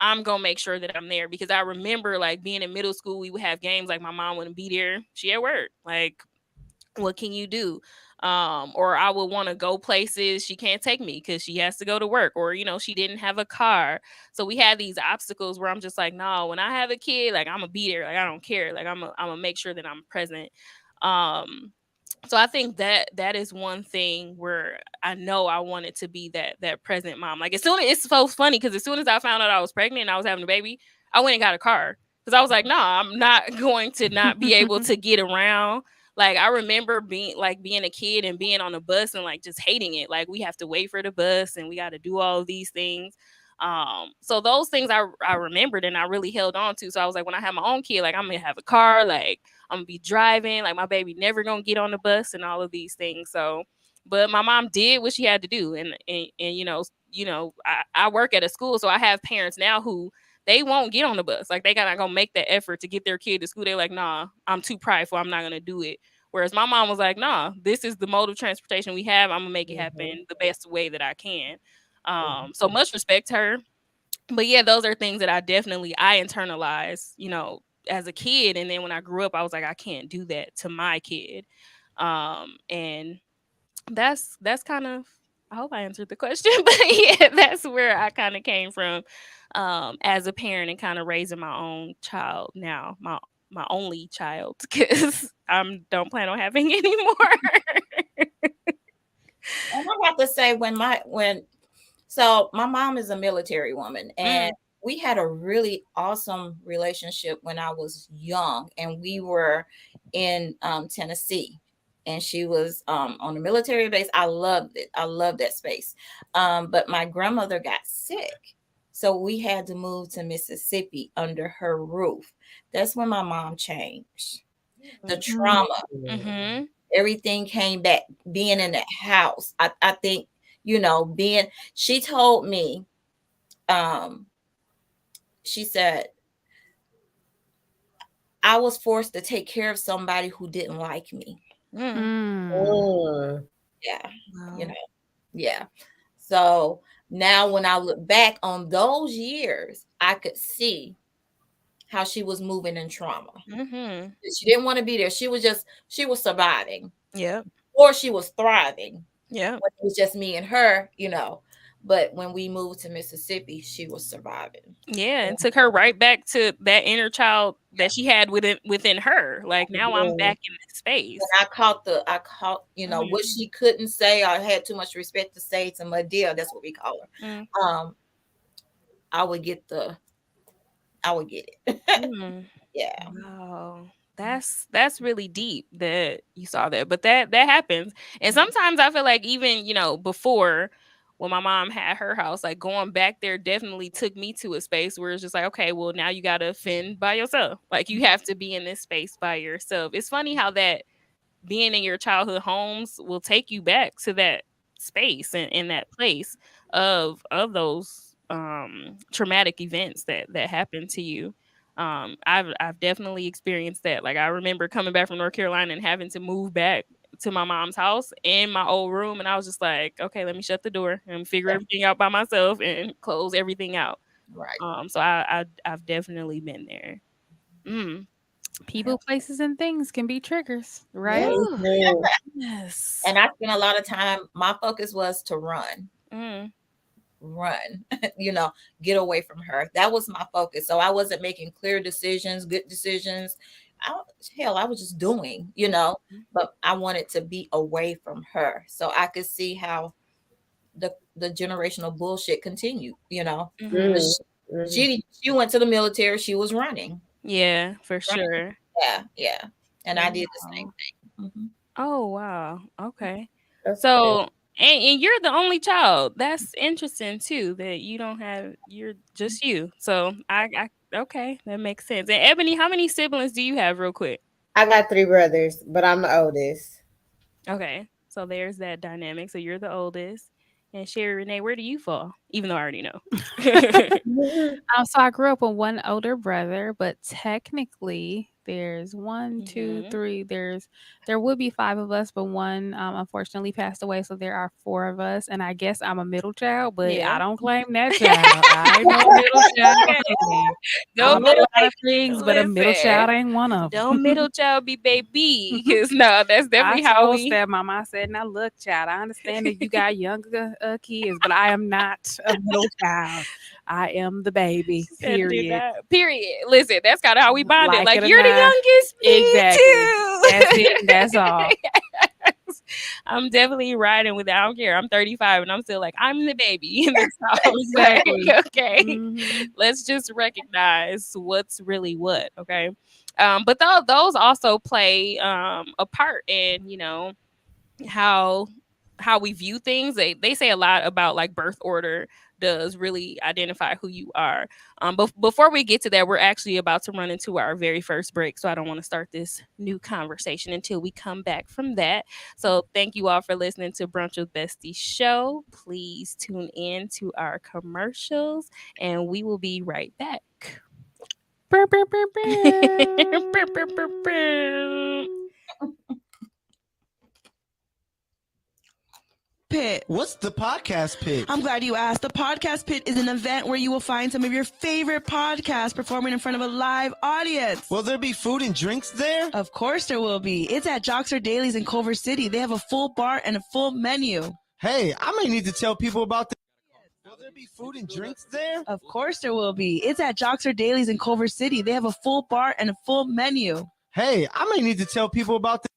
I'm gonna make sure that I'm there because I remember like being in middle school, we would have games like my mom wouldn't be there. She at work. Like, what can you do? Or I would want to go places. She can't take me because she has to go to work, or she didn't have a car. So we had these obstacles where I'm just like, no, when I have a kid, like I'm gonna be there. Like I don't care. Like I'm gonna make sure that I'm present. Um, so I think that is one thing where I know I wanted to be that present mom. Like as soon as it's so funny because as soon as I found out I was pregnant and I was having a baby, I went and got a car because I was like, nah, I'm not going to not be able to get around. Like I remember being a kid and being on a bus and like just hating it. Like we have to wait for the bus and we got to do all of these things. So those things I remembered and I really held on to. So I was like, when I have my own kid, like I'm gonna have a car, like I'm gonna be driving, like my baby never gonna get on the bus and all of these things. So, but my mom did what she had to do, and I work at a school, so I have parents now who they won't get on the bus, like they gotta go make that effort to get their kid to school. They're like, nah, I'm too prideful, I'm not gonna do it. Whereas my mom was like, nah, this is the mode of transportation we have. I'm gonna make it happen the best way that I can. So much respect to her. But yeah, those are things that I internalized, as a kid, and then when I grew up, I was like, I can't do that to my kid. And that's kind of, I hope I answered the question, but yeah, that's where I kind of came from, as a parent and kind of raising my own child now, my only child, because I don't plan on having any more. And I have to say, so my mom is a military woman, and Mm, we had a really awesome relationship when I was young, and we were in Tennessee, and she was on a military base. I loved it. I loved that space. But my grandmother got sick, so we had to move to Mississippi under her roof. That's when my mom changed. The Mm. trauma, mm-hmm. everything came back. Being in that house, I think, being, she told me, um she said, I was forced to take care of somebody who didn't like me. Mm. Mm. Mm. Yeah, you know Wow. yeah. So now when I look back on those years, I could see how she was moving in trauma. Mm-hmm. She didn't want to be there. She was surviving, Yep. or she was thriving Yep. when it was just me and her. But when we moved to Mississippi, she was surviving. Yeah, and took her right back to that inner child that she had within her. Like, now I'm Mm. back in this space. And I caught what Mhm. she couldn't say or had too much respect to say to Medea. That's what we call Mm. her. I would get it. Mm. Yeah. Wow. That's really deep that you saw that. But that happens. And sometimes I feel like, even, before, when my mom had her house, like, going back there definitely took me to a space where it's just like, okay, well, now you got to fend by yourself. Like, you have to be in this space by yourself. It's funny how that being in your childhood homes will take you back to that space and in that place of those traumatic events that happened to you. I've definitely experienced that. Like, I remember coming back from North Carolina and having to move back to my mom's house in my old room, and I was just like, okay, let me shut the door and figure Yeah. everything out by myself and close everything out. Right. So I've definitely been there. Mm. Yeah. People, places, and things can be triggers, right? Whew. Mhm. Yes. And I spent a lot of time. My focus was to Mm. run, you know, get away from her. That was my focus. So I wasn't making clear decisions, good decisions. I, I was just doing, but I wanted to be away from her so I could see how the generational bullshit continued. Mhm. Mhm. Because Mhm. she went to the military. She was Yeah, for running. sure. Yeah, yeah. And I did the same Wow. thing. Hmm. Oh, wow. Okay. That's good. So, and you're the only child. That's interesting too, that you don't have, you're just you. So, okay, that makes sense. And Ebony, how many siblings do you have, real quick? I got three brothers, but I'm the oldest. Okay. So there's that dynamic. So you're the oldest. And Sherry Renee, where do you fall? Even though I already know. Mhm. So I grew up with one older brother, but technically there's one, two, Mhm. three. There would be five of us, but one unfortunately passed away, so there are four of us. And I guess I'm a middle child, but I Yeah. don't claim that child. I ain't no middle child, Okay. honey. No I'm a middle. lot of things, but a middle Listen. child ain't one of Don't them. middle child be baby. Cause no, that's I definitely how told we. stepmom, I said, "Now look, child, I understand that you got younger kids, but I am not a middle child. I am the baby. She said, "Do Period. not." Period. Listen, that's kind of how we bonded. Like Like, it or you're the not." youngest, me Exactly. That's too. it, and that's all. Yes. I'm definitely riding with it. I don't care. I'm 35 and I'm still like, I'm the baby in this house. Exactly. Like, okay, Mhm. let's just recognize what's really what. Okay. But those also play a part in, how we view things. They say a lot about, like, birth order does really identify who you are. But before we get to that, we're actually about to run into our very first break, so I don't want to start this new conversation until we come back from that. So thank you all for listening to Brunch with Bestie show. Please tune in to our commercials, and we will be right back. Brr, brr, brr, Brr, brr, brr, brr. brr. Pit. What's the podcast pit? I'm glad you asked. The Podcast Pit is an event where you will find some of your favorite podcasts performing in front of a live audience. Will there be food and drinks there? Of course there will be. It's at Joxer Dailies in Culver City. They have a full bar and a full menu. Hey, I may need to tell people about this. Will there be food and drinks there? Of course there will be. It's at Joxer Dailies in Culver City. They have a full bar and a full menu. Hey, I may need to tell people about this.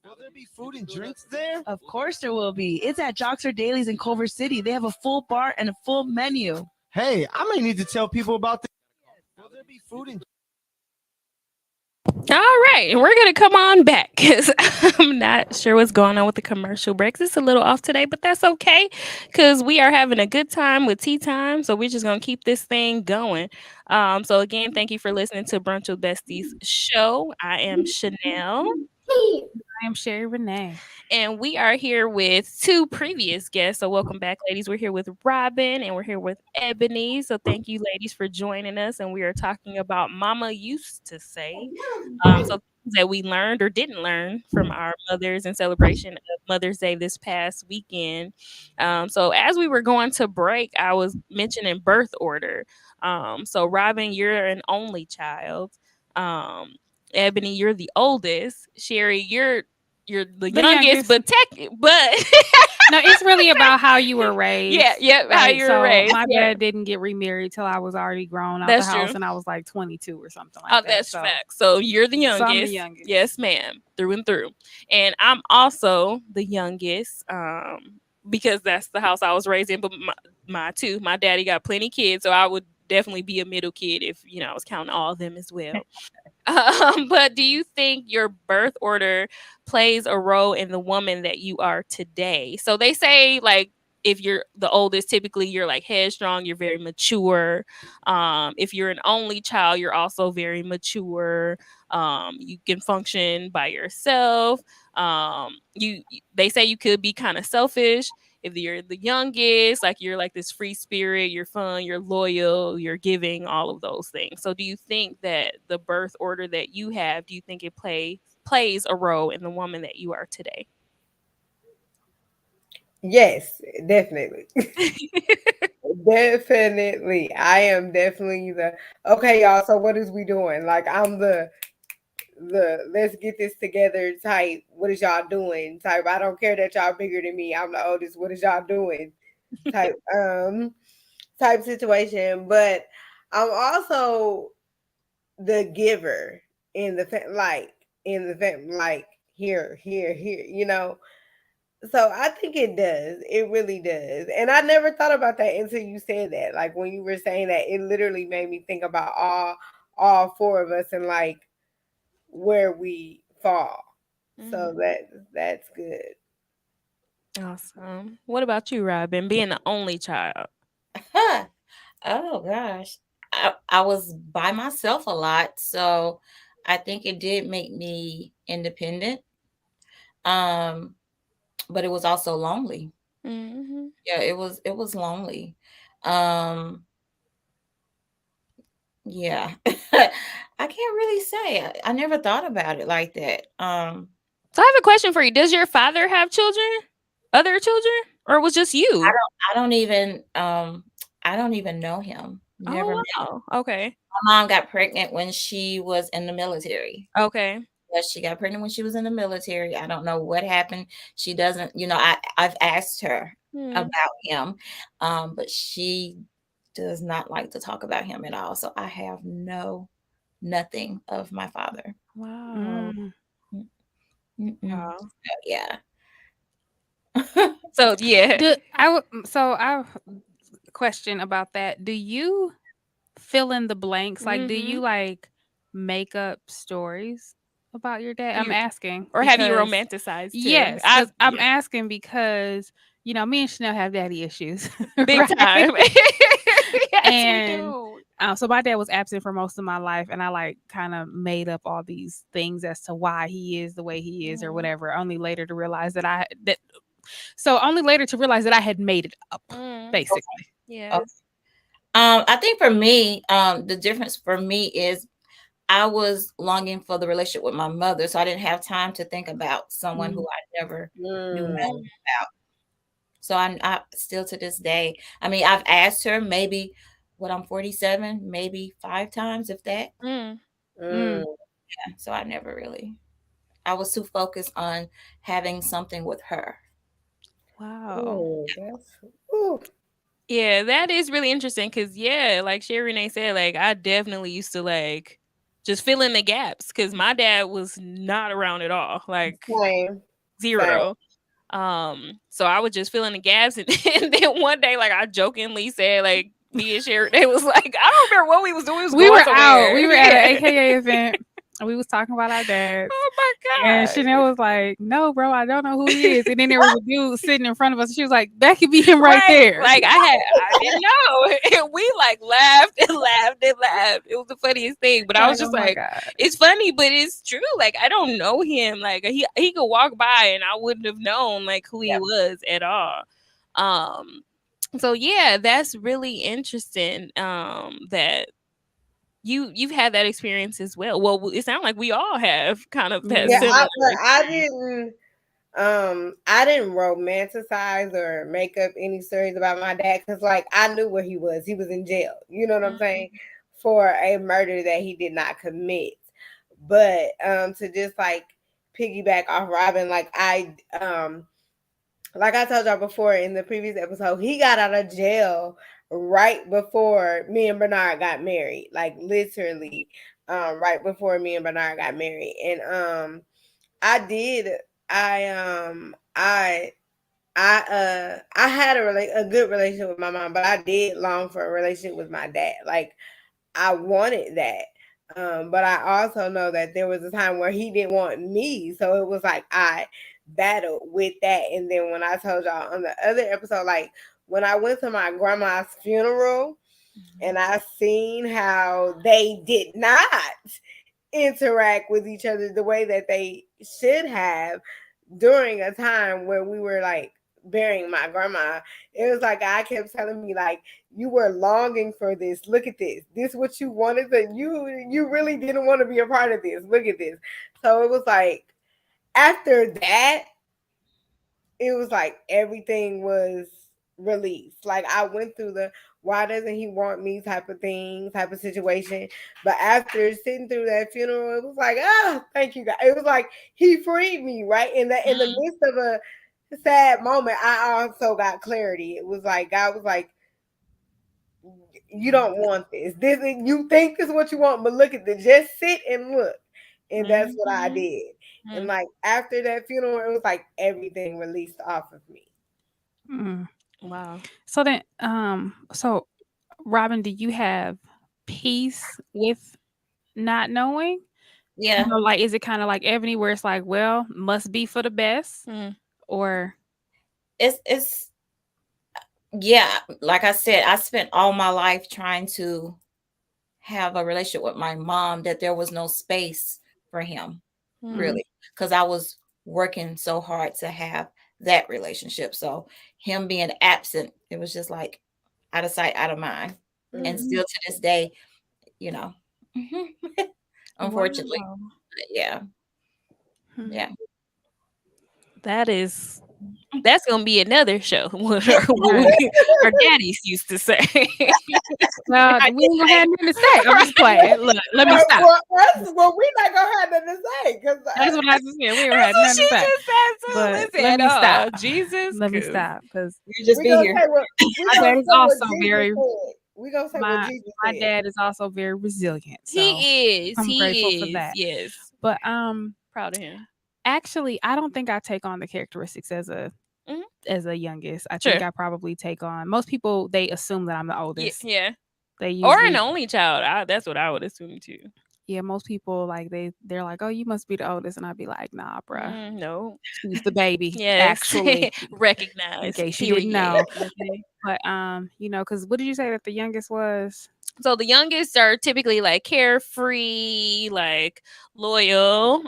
Will there be food and drinks there? Of course there will be. It's at Joxer Dailies in Culver City. They have a full bar and a full menu. Hey, I may need to tell people about this. Will there be food and All right, and we're gonna come on back because I'm not sure what's going on with the commercial breaks. It's a little off today, but that's okay because we are having a good time with tea time. So we're just gonna keep this thing going. So again, thank you for listening to Brunch with Besties show. I am Chanel. I am Sherry Renee. And we are here with two previous guests. So welcome back, ladies. We're here with Robyn and we're here with Eboni. So thank you, ladies, for joining us. And we are talking about Mama used to say. So things that we learned or didn't learn from our mothers in celebration of Mother's Day this past weekend. So as we were going to break, I was mentioning birth order. So Robyn, you're an only child. Eboni, you're the oldest. Sherry, you're the youngest, but no, it's really about how you were raised. Yeah, how you were raised. My dad didn't get remarried till I was already grown out the house, and I was like 22 or something like that. Oh, that's facts. So you're the youngest. So I'm the youngest. Yes, ma'am, through and through. And I'm also the youngest, because that's the house I was raised in. But my daddy got plenty kids, so I would definitely be a middle kid if I was counting all of them as well. But do you think your birth order plays a role in the woman that you are today? So they say, like, if you're the oldest, typically you're like headstrong, you're very mature. If you're an only child, you're also very mature. You can function by yourself. They say you could be kind of selfish. If you're the youngest, like you're like this free spirit, you're fun, you're loyal, you're giving, all of those things. So do you think that the birth order that you have, do you think it plays a role in the woman that you are today? Yes, definitely. Definitely. I am definitely okay, y'all. So what is we doing? Like, I'm the let's get this together type. What is y'all doing type? I don't care that y'all bigger than me. I'm the oldest. What is y'all doing type type situation. But I'm also the giver in the like here. So I think it does. It really does. And I never thought about that until you said that. Like, when you were saying that, it literally made me think about all four of us and like where we fall. So that's good. Awesome. What about you, Robyn, being the only child? Oh gosh. I was by myself a lot, so I think it did make me independent. But it was also lonely. Mm-hmm. Yeah, it was lonely. Um yeah. I can't really say. I never thought about it like that. So I have a question for you. Does your father have children? Other children? Or it was just you? I don't even know him. Never met him. Oh, wow. Okay. My mom got pregnant when she was in the military. Okay. Yes, she got pregnant when she was in the military. I don't know what happened. She doesn't, I've asked her about him, but she does not like to talk about him at all. So I have nothing of my father. Wow. Wow. So, yeah. So yeah. I question about that. Do you fill in the blanks? Like, do you like make up stories about your dad? I'm asking. Or have you romanticized too? Yes. I'm asking because, me and Chanel have daddy issues. Big time. Yes, and we do. So my dad was absent for most of my life, and I like kind of made up all these things as to why he is the way he is or whatever. Only later to realize that I had made it up, basically. Okay. Yeah. Okay. I think for me, the difference for me is I was longing for the relationship with my mother, so I didn't have time to think about someone who I never knew nothing about. So I still to this day, I mean, I've asked her maybe what I'm 47, maybe 5 times, if that. Mm. Mm. So I never really, I was too focused on having something with her. Wow. Ooh, that's ooh. Yeah, that is really interesting because, yeah, like Sherry Renee said, like, I definitely used to, like, just fill in the gaps because my dad was not around at all, like, Same. Same. 0. So I would just fill in the gaps, and, and then one day, like, I jokingly said, like, me and Sherry, they was like, I don't remember what we was doing. We was We going were out. somewhere. We were at Yeah. an AKA event. And we was talking about our dads. Oh my And god. Chanel was like, "No, bro, I don't know who he is." And then there was a dude sitting in front of us. She was like, "That could be him right there." Like I didn't know. And we like laughed and laughed and laughed. It was the funniest thing. But I was Like, just oh my like, God. it's funny, but it's true. Like I don't know him. Like he could walk by and I wouldn't have known like who he Yep. was at all. Um so yeah, that's really interesting. That you've had that experience as well. Well, it sounds like we all have kind of that Yeah, Mhm. similar I didn't romanticize or make up any stories about my dad because like I knew where he was. He was in jail. You know what I'm saying? For a murder that he did not commit. But to just like piggyback off Robyn, like I told y'all before in the previous episode, he got out of jail right before me and Bernard got married. Like literally, right before me and Bernard got married. And I did I had a good relationship with my mom, but I did long for a relationship with my dad. Like I wanted that. But I also know that there was a time where he didn't want me. So it was like I battled with that. And then when I told y'all on the other episode, like when I went to my grandma's funeral and I seen how they did not interact with each other the way that they should have during a time where we were like burying my grandma. It was like I kept telling me like you were longing for this. Look at this. This what you wanted to you really didn't want to be a part of this. Look at this. So it was like after that it was like everything was released. Like I went through the why doesn't he want me type of thing, type of situation. But after sitting through that funeral, it was like, thank you God. It was like he freed me, right? In the midst of a sad moment, I also got clarity. It was like God was like, you don't want this. This you think this is what you want, but look at this. Just sit and look. And that's what I did. And like after that funeral, it was like everything released off of me. Mm. Wow. So then, so Robyn, do you have peace with not knowing? Yeah. Like, is it kind of like Ebony, where it's like, well, must be for the best, or It's yeah, like I said, I spent all my life trying to have a relationship with my mom that there was no space for him, really, because I was working so hard to have that relationship. So him being absent, it was just like out of sight, out of mind. And still to this day, you know, unfortunately, Wow. yeah, Hmm. yeah. That's gonna be another show. What our daddies used to say. well, we ain't gonna have nothing to say. I'm just playing. Look, let me stop. Well, we're not gonna have nothing to say because That's what I just said. We don't have That's what nothing she to say. just said too. But Listen, let me stop. Jesus, Let me 'cause stop because You just we be gonna here. say what my dad is also very. we gonna say what My Jesus my said. dad is also very resilient. So he is. I'm grateful for He is. that. Yes, But proud of him. actually, I don't think I take on the characteristics Mhm. as a youngest. I Sure. think I probably take on most people. They assume that I'm the Yeah, oldest. yeah. They Or an usually, only child. That's what I would assume too. yeah, most people like they're like, oh, you must be the oldest, and I'd be like, nah, bruh, No. she's the baby. Yes. Actually, in Recognize. case you Period. didn't know. Okay. But because what did you say that the youngest was? So the youngest are typically like carefree, like loyal,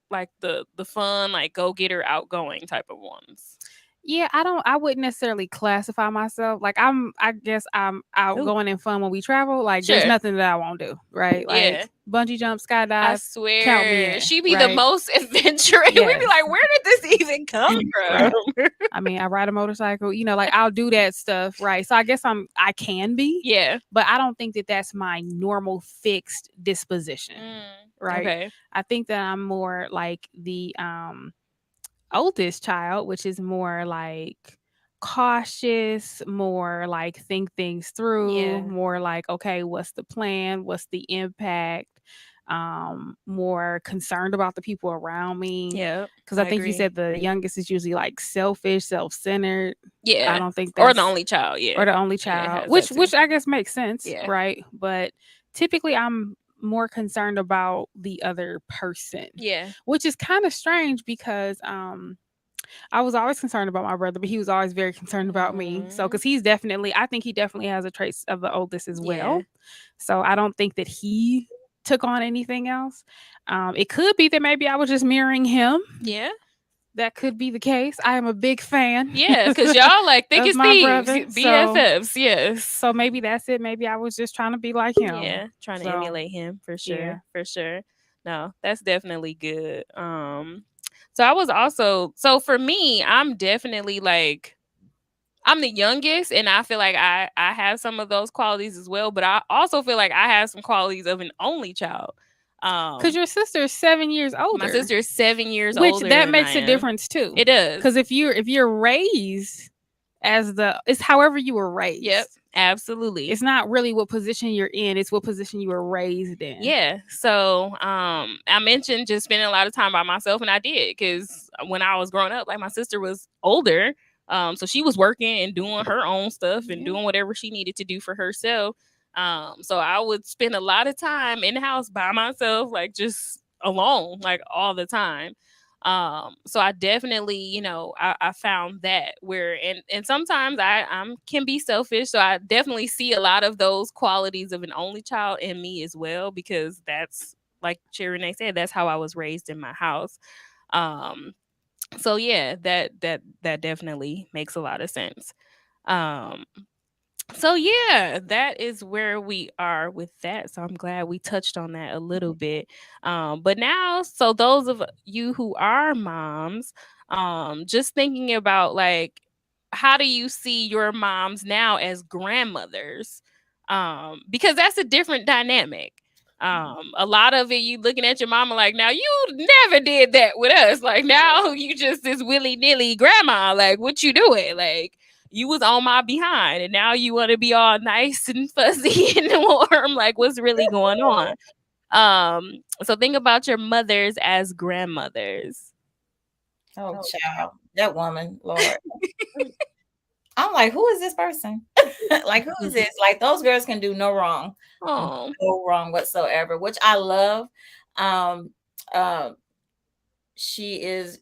like the fun, like go getter, outgoing type of ones. Yeah, I wouldn't necessarily classify myself. Like I guess I'm Ooh, outgoing and fun when we travel. Like there's sure. nothing that I won't do, right? Like Yeah. bungee jump, I skydive, count me swear, in, she be the right? most adventurous. We be Yes. like, where did this even come from? Right. I mean, I ride a motorcycle, like I'll do that stuff, right? So I guess I can be, Yeah. but I don't think that that's my normal fixed disposition, right? Okay. I think that I'm more like the oldest child, which is more like cautious, more like think things through, Yeah. more like, okay, what's the plan? What's the impact? More concerned about the people around me. Yep. Because I I think you agree. said the youngest is usually like selfish, self-centered. I Yeah. don't think Or the that's only child. or Yeah. the only Yeah, it child, has that too. which I guess makes sense, Yeah. right? But typically I'm more concerned about the other person, Yeah. which is kind of strange because I was always concerned about my brother, but he was always very concerned about me. So, Mhm. because I think he definitely has a trace of the oldest as Yeah. well. So, I don't think that he took on anything else. It could be that maybe I was just mirroring him. Yeah. That could be the case. I am a big fan Yeah. Because y'all like thick of as my thieves. brother. BFFs. Yes. So maybe that's it. Maybe I was just trying to be like him. Yeah. Trying to So, emulate him for yeah. sure. For sure. No, that's definitely good. So I was also so for me, I'm definitely like I'm the youngest, and I feel like I have some of those qualities as well. But I also feel like I have some qualities of an only child. Because your sister is 7 years My older, sister is 7 years which older that than I makes a am. difference too. It does. Because if you're raised it's however you were Yep, raised. absolutely. It's not really what position you're in, it's what position you were raised in. Yeah. So I mentioned just spending a lot of time by myself, and I did because when I was growing up, like my sister was older. So she was working and doing her own stuff and doing whatever she needed to do for herself. So I would spend a lot of time in the house by myself, like just alone, like all the time. So I definitely, I found that where and sometimes I'm can be selfish. So I definitely see a lot of those qualities of an only child in me as well, because that's like Sherry Renee said, that's how I was raised in my house. Um, so yeah, that definitely makes a lot of sense. Um, so yeah, that is where we are with that. So I'm glad we touched on that a little bit. But now, so those of you who are moms, just thinking about like how do you see your moms now as grandmothers? Because that's a different dynamic. A lot of it you looking at your mama like, now you never did that with us. Like now you just this willy-nilly grandma. Like what you doing? Like you was on my behind and now you want to be all nice and fuzzy and warm. Like what's really going on? So think about your mothers as grandmothers. Oh, child, that woman, Lord. I'm like, who is this person? Like, who is this? Like, those girls can do no wrong, Oh. no wrong whatsoever, which I love. Um, uh, she's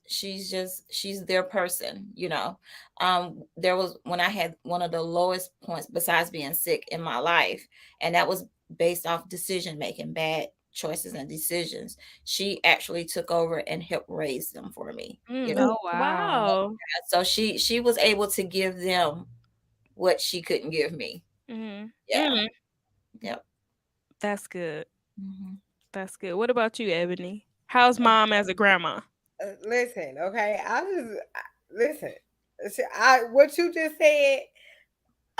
their person, there was when I had one of the lowest points besides being sick in my life, and that was based off decision making, bad choices and decisions. She actually took over and helped raise them for me. Oh wow. Wow. So she was able to give them what she couldn't give me. Mm-hmm. Yeah. Mm, Yep. that's good. Hmm. That's good. What about you, Ebony? How's mom as a grandma? Listen, okay. Listen. What you just said.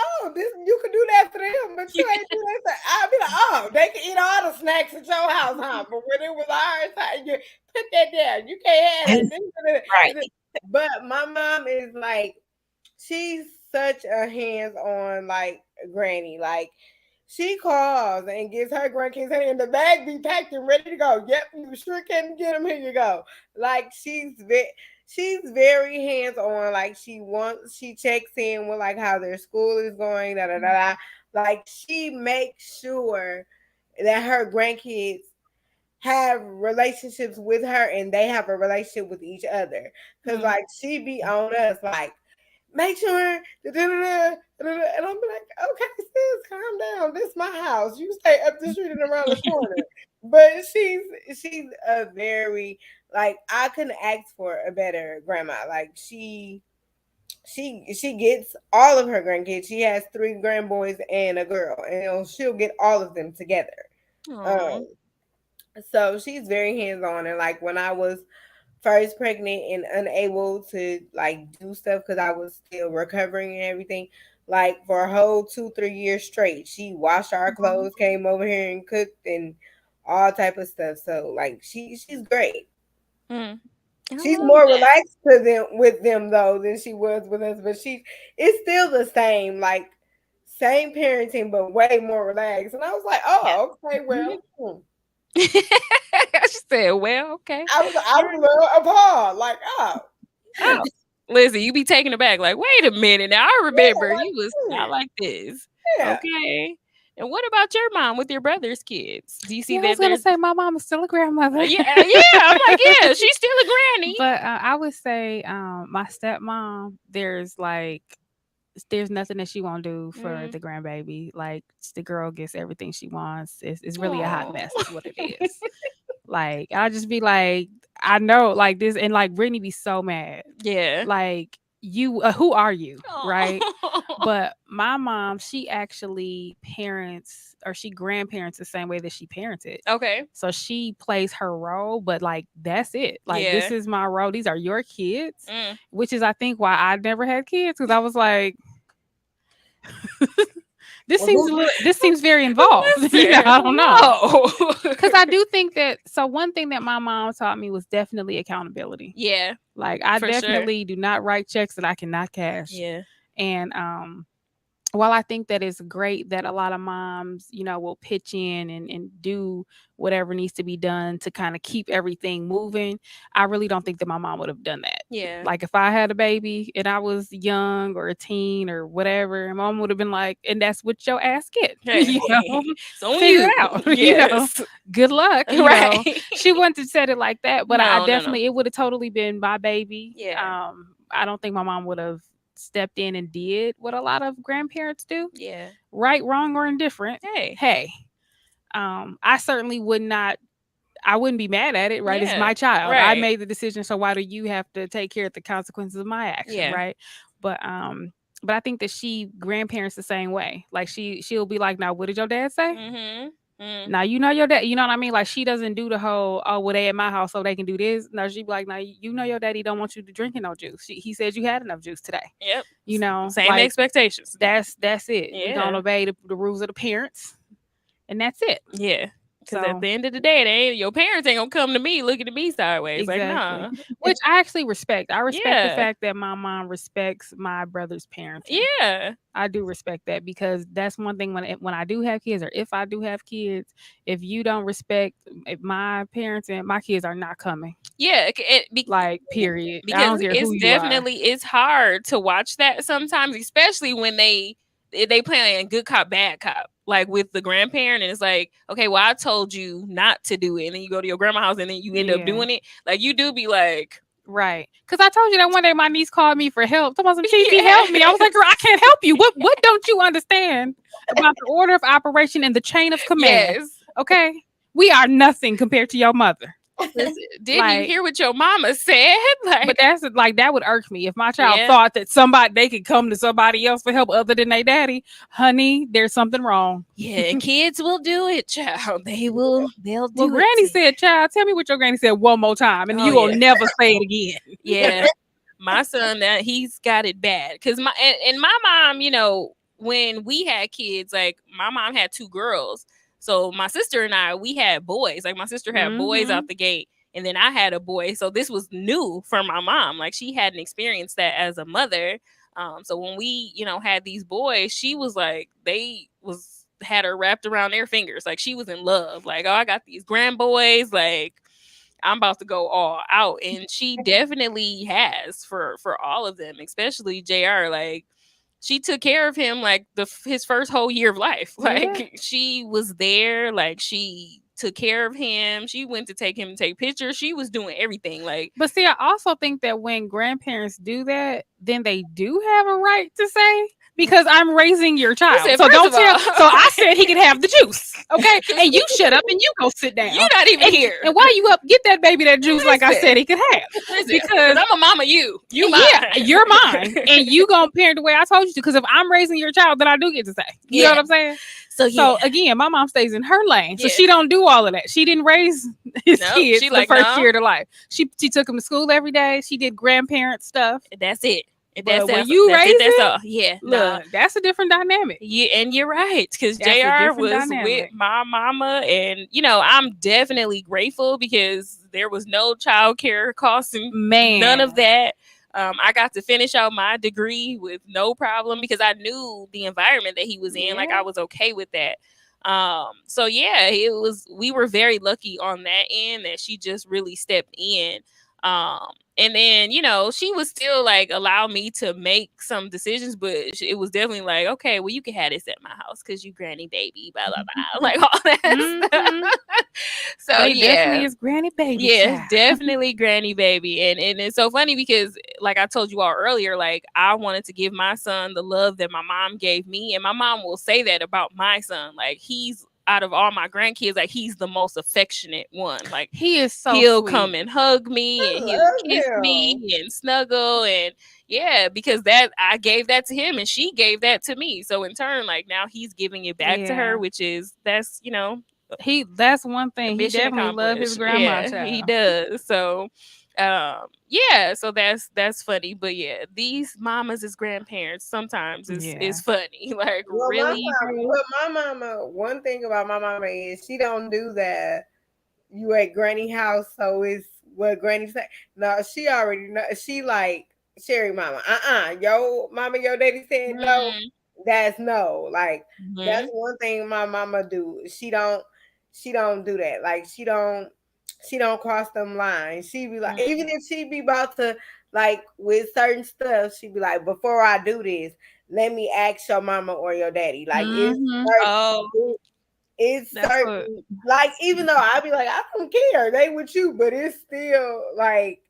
Oh, this you could do that for them, but you ain't do that. I'd be like, oh, they can eat all the snacks at your house, huh? But when it was our time, you put that down. You can't have Right. it. But my mom is like, she's such a hands-on like granny. Like she calls and gets her grandkids and the bag be packed and ready to go. Yep, you sure can get them. Here you go. Like she's very hands on. Like she checks in with like how their school is going. Da da da da. Like she makes sure that her grandkids have relationships with her and they have a relationship with each other. Cause like she be on us like make sure and I'm like, okay, sis, calm down. This is my house. You stay up the street and around the corner. But she's a very like I couldn't ask for a better grandma. Like she gets all of her grandkids. She has 3 grandboys and a girl, and she'll get all of them together. Aw. Um, so she's very hands on. And like when I was first pregnant and unable to like do stuff because I was still recovering and everything, like for a whole 2-3 years straight, she washed our clothes, came over here and cooked and all type of stuff. So like she's great. Mm. I She's love more that. relaxed to them with them though than she was with us, but it's still the same, like same parenting, but way more relaxed. And I was like, Yeah. oh, okay, Mhm. well, She said, "Well, okay." I was a little appalled, like, oh, Oh, listen, you be taken aback, like, "Wait a minute now, I yeah, remember like, you was not like this." yeah. Okay. And what about your mom with your brother's kids? Do you see Yeah, I was that gonna there's say my mom is still a grandmother. yeah, I'm like, "Yeah, she's still a granny." But I would say my stepmom, there's nothing that she won't do for Mm. the grandbaby. Like the girl gets everything she wants. It's really a hot Aw. mess, is what it is. Like I'll just be like, I know, like this, and like Brittany be so mad. Yeah. Like you, who are you, right? Aw. But my mom, she actually parents or she grandparents the same way that she parented. Okay. So she plays her role, but like that's it. Like this Yeah. is my role. These are your kids, Mm. which is I think why I never had kids because I was like, this Well, seems who, this seems very involved. Listen, I don't know. no. Because I do think that so one thing that my mom taught me was definitely accountability. Yeah, Like I for sure. definitely do not write checks that I cannot cash. Yeah. And while I think that it's great that a lot of moms, will pitch in and do whatever needs to be done to kind of keep everything moving, I really don't think that my mom would have done that. Yeah. Like if I had a baby and I was young or a teen or whatever, mom would have been like, and that's what your ass get. Hey, it's on Figure you. it out. Yes. Good luck. Right. She wouldn't have said it like that, but I No, no, no. definitely, it would have totally been my baby. Yeah. I don't think my mom would have stepped in and did what a lot of grandparents do, Yeah. right, wrong, or indifferent. Hey. I certainly would not. I wouldn't be mad at it, right? It's Yeah. my child. I Right. made the decision, so why do you have to take care of the consequences of my action, Yeah. right? But I think that she grandparents the same way. Like she'll be like, "Now, what did your dad say?" Mm-hmm. Mm. Now you know your dad. You know what I mean? Like she doesn't do the whole, "Oh, well, they at my house, so they can do this." No, she be like, "Now you know your daddy don't want you to drinking no juice. He said you had enough juice today." Yep. Same Like expectations. that's it. We Yeah. gonna obey the rules of the parents, and that's it. Yeah. Because at So the end of the day, your parents ain't gonna come to me looking at me sideways. Like, exactly, nah. which I actually respect. I respect the Yeah. fact that my mom respects my brother's parenting. Yeah. I do respect that because that's one thing when I do have kids or if I do have kids, if you don't respect my parents and my kids are not coming. Yeah. Like period. I Because don't care it's who you are. definitely it's hard to watch that sometimes, especially when they playing good cop bad cop, like with the grandparent, and it's like, okay, well, I told you not to do it, and then you go to your grandma's house and then you end up doing it. Like you do be like, right. Because I told you that one day my niece called me for help. Talking about some Chiefy, Yeah. help me. I was like, girl, I can't help you. What don't you understand about the order of operation and the chain of command? yes. Okay. We are nothing compared to your mother. Didn't you Like- hear what your mama said? Like, But that's like that would irk me if my child Yeah. thought that they could come to somebody else for help other than their daddy. Honey, there's something wrong. yeah, kids will do it, child. They'll do Well, it. Granny said, child, tell me what your granny said one more time, and Oh, you will yeah. never say it again. Yeah. My son, he's got it bad because and my mom, when we had kids, like my mom had 2 girls. So my sister and I, we had boys. Like my sister had boys out the gate, and then I had a boy. So this was new for my mom. Like she hadn't experienced that as a mother. So when we, had these boys, she was like, had her wrapped around their fingers. Like she was in love. Like, oh, I got these grand boys. Like I'm about to go all out. And she definitely has for all of them, especially JR. Like she took care of him like his first whole year of life. Like she was there, like she took care of him. She went to take him to take pictures. She was doing everything. Like, but see, I also think that when grandparents do that, then they do have a right to say, because I'm raising your child. said, So first don't of tell. all, So I said he could have the juice, okay? And you shut up and you go sit down. You're not even here. And while you up, get that baby that juice, like I Listen. said he could have. Listen, Because I'm a mama. You mine. yeah, you're mine, and you gonna parent the way I told you to. Because if I'm raising your child, then I do get to say. You know what I'm saying? So again, my mom stays in her lane, so she don't do all of that. She didn't raise his kids she the like, first no. year of their life. She took them to school every day. She did grandparent stuff. That's it. But when you raise that's it, all. Yeah, look, that's a different dynamic. Yeah, and you're right, because That's a JR different was with dynamic. my mama, and I'm definitely grateful because there was no child care costing none of that. I got to finish out my degree with no problem because I knew the environment that he was in. Like, I was okay with that. So yeah, we were very lucky on that end that she just really stepped in. And then, she was still like allow me to make some decisions, but it was definitely like, okay, well, you can have this at my house because you granny baby, blah blah blah, like all that stuff. So they definitely is granny baby. Yeah, definitely granny baby. And it's so funny because, like I told you all earlier, like I wanted to give my son the love that my mom gave me, and my mom will say that about my son. Like, he's out of all my grandkids, like he's the most affectionate one. Like, he is so he'll sweet. come and hug me, and he'll kiss me and snuggle, and yeah, because that I gave that to him and she gave that to me. So in turn, like, now he's giving it back to her, which is that's one thing he definitely loves his grandma. Yeah, he does. So yeah, so that's funny. But yeah, these mamas as grandparents sometimes is funny. Like, well, really, my mama, one thing about my mama is she don't do that. You at granny house, so it's what granny say. No, she already know. She like Sherry mama. Yo mama, your daddy said no. That's no. Like, that's one thing my mama do. She don't do that. Like, she don't cross them lines. She be like, even if she be about to, like, with certain stuff, she be like, before I do this, let me ask your mama or your daddy. Like, it's certain, like, even though I be like, I don't care, they with you, but it's still like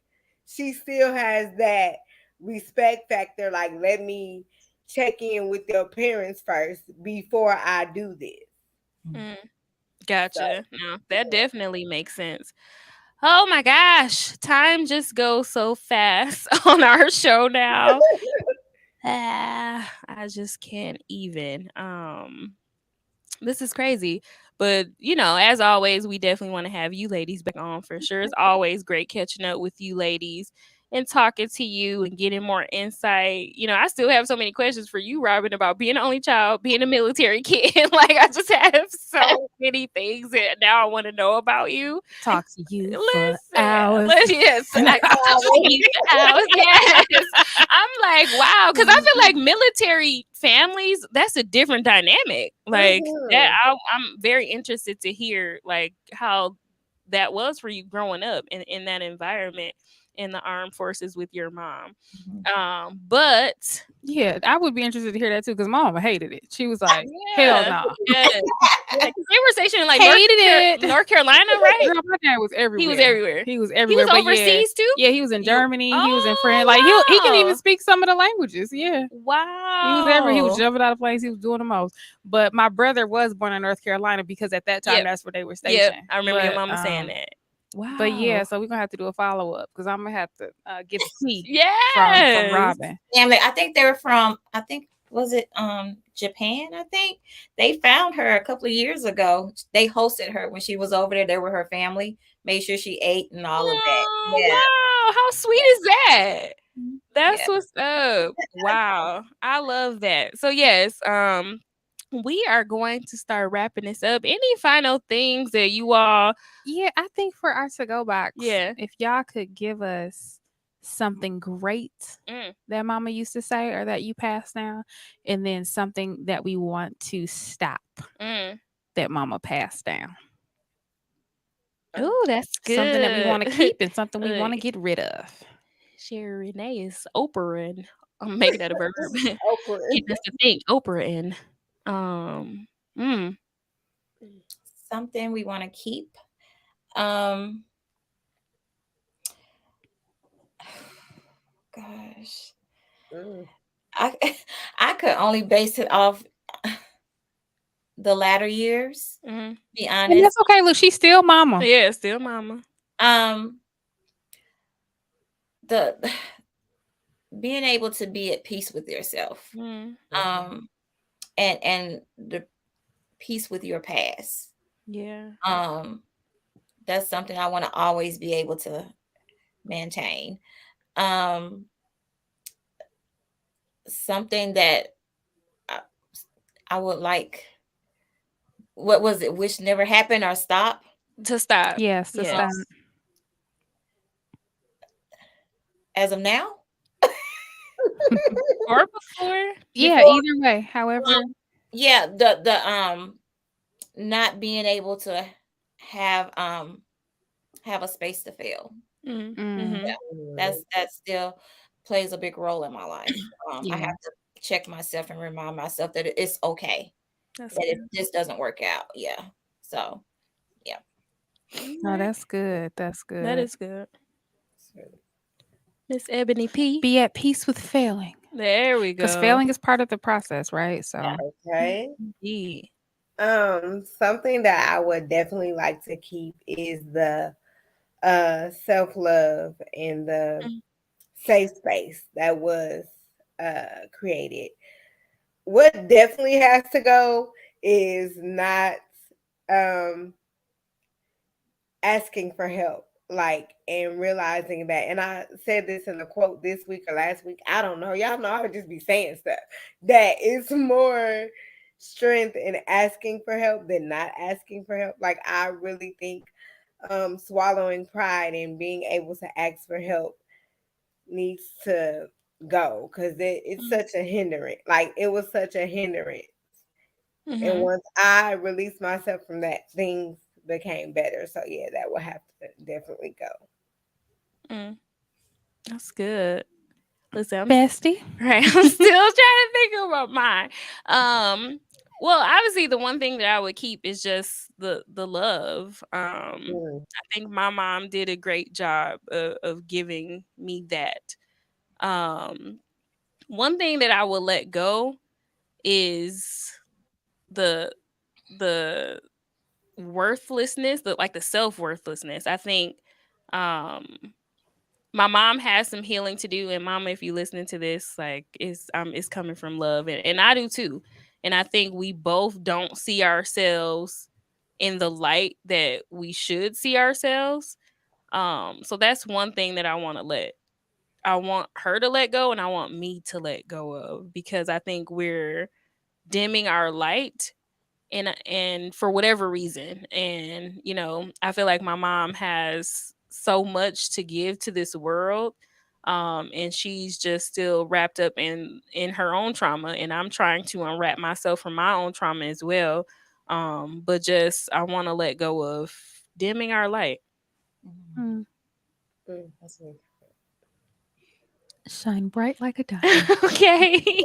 she still has that respect factor. Like, let me check in with your parents first before I do this. Gotcha. No, that definitely makes sense. Oh my gosh, time just goes so fast on our show now. I just can't even. This is crazy. But, as always, we definitely want to have you ladies back on for sure. It's always great catching up with you ladies and talking to you and getting more insight. I still have so many questions for you, Robyn, about being an only child, being a military kid. Like, I just have so many things that now I want to know about you. Talk to you Listen, for hours. Yes. Hours. Yes. I'm like, wow, because I feel like military families, that's a different dynamic. Like, that I'm very interested to hear, like, how that was for you growing up in that environment in the armed forces with your mom. But yeah, I would be interested to hear that too, because my mama hated it. She was like, hell no. Yes. Like, they were stationed in like Hated North Carolina, right? Girl, my dad was everywhere. He was everywhere. He was He everywhere. was overseas too? Yeah, he was in Germany. He was in France. Like, he can even speak some of the languages. Yeah. Wow. He was everywhere. He was jumping out of planes. He was doing the most. But my brother was born in North Carolina because at that time that's where they were stationed. I remember your mama saying that. Wow. But yeah, so we're gonna have to do a follow-up because I'm gonna have to get the tea from Robyn. Family. I think they were from, was it Japan? I think they found her a couple of years ago. They hosted her when she was over there. They were her family, made sure she ate and all of that. Yeah. Wow, how sweet is that? That's what's up. Wow, I love that. So yes, we are going to start wrapping this up. Any final things that you all? Yeah, I think for our to-go box, yeah, if y'all could give us something great that mama used to say or that you passed down, and then something that we want to stop that mama passed down. Oh, that's good. Something that we want to keep and something we want to get rid of. Sherry Renee is Oprah, I'm making that a verb. Getting us to think, Oprah. Something we want to keep. Gosh. I could only base it off the latter years. Mm-hmm. Be And honest. that's okay. Look, she's still mama. Yeah, still mama. Um, the being able to be at peace with yourself. Mm-hmm. And the peace with your past. Yeah. That's something I want to always be able to maintain. Um, something that I, I would like. What was it? Wish never happened or stop. To stop. Yes, to Yes. stop. As of now, Or before. Yeah, before, either way. However, yeah, the not being able to have have a space to fail. Mm-hmm. That still plays a big role in my life. I yeah. have to check myself and remind myself that it's okay That's that if good. this doesn't work out. Yeah. So yeah. No, that's good. That's good. That is good. Miss Ebony P. Be at peace with failing. There we go. Because failing is part of the process, right? So Okay. Indeed. Something that I would definitely like to keep is the self-love and the safe space that was created. What definitely has to go is not um asking for help, like, and realizing that, and I said this in a quote this week or last week, I don't know, y'all know I would just be saying stuff, that it's more strength in asking for help than not asking for help. Like, I really think swallowing pride and being able to ask for help needs to go, because it's such a hindrance. Like, it was such a hindrance. And once I released myself from that, things became better. So yeah, that will have to definitely go. That's good. Listen, bestie. right. I'm still trying to think about mine. Well, obviously the one thing that I would keep is just the love. I think my mom did a great job of giving me that. One thing that I will let go is the the worthlessness, the self-worthlessness. I think um my mom has some healing to do, and mama, if you listening to this, like, it's coming from love, and I do too. And I think we both don't see ourselves in the light that we should see ourselves. So that's one thing that I want her to let go, and I want me to let go of, because I think we're dimming our light, and for whatever reason. And I feel like my mom has so much to give to this world, and she's just still wrapped up in her own trauma, and I'm trying to unwrap myself from my own trauma as well. But just, I want to let go of dimming our light. Shine bright like a diamond. Okay.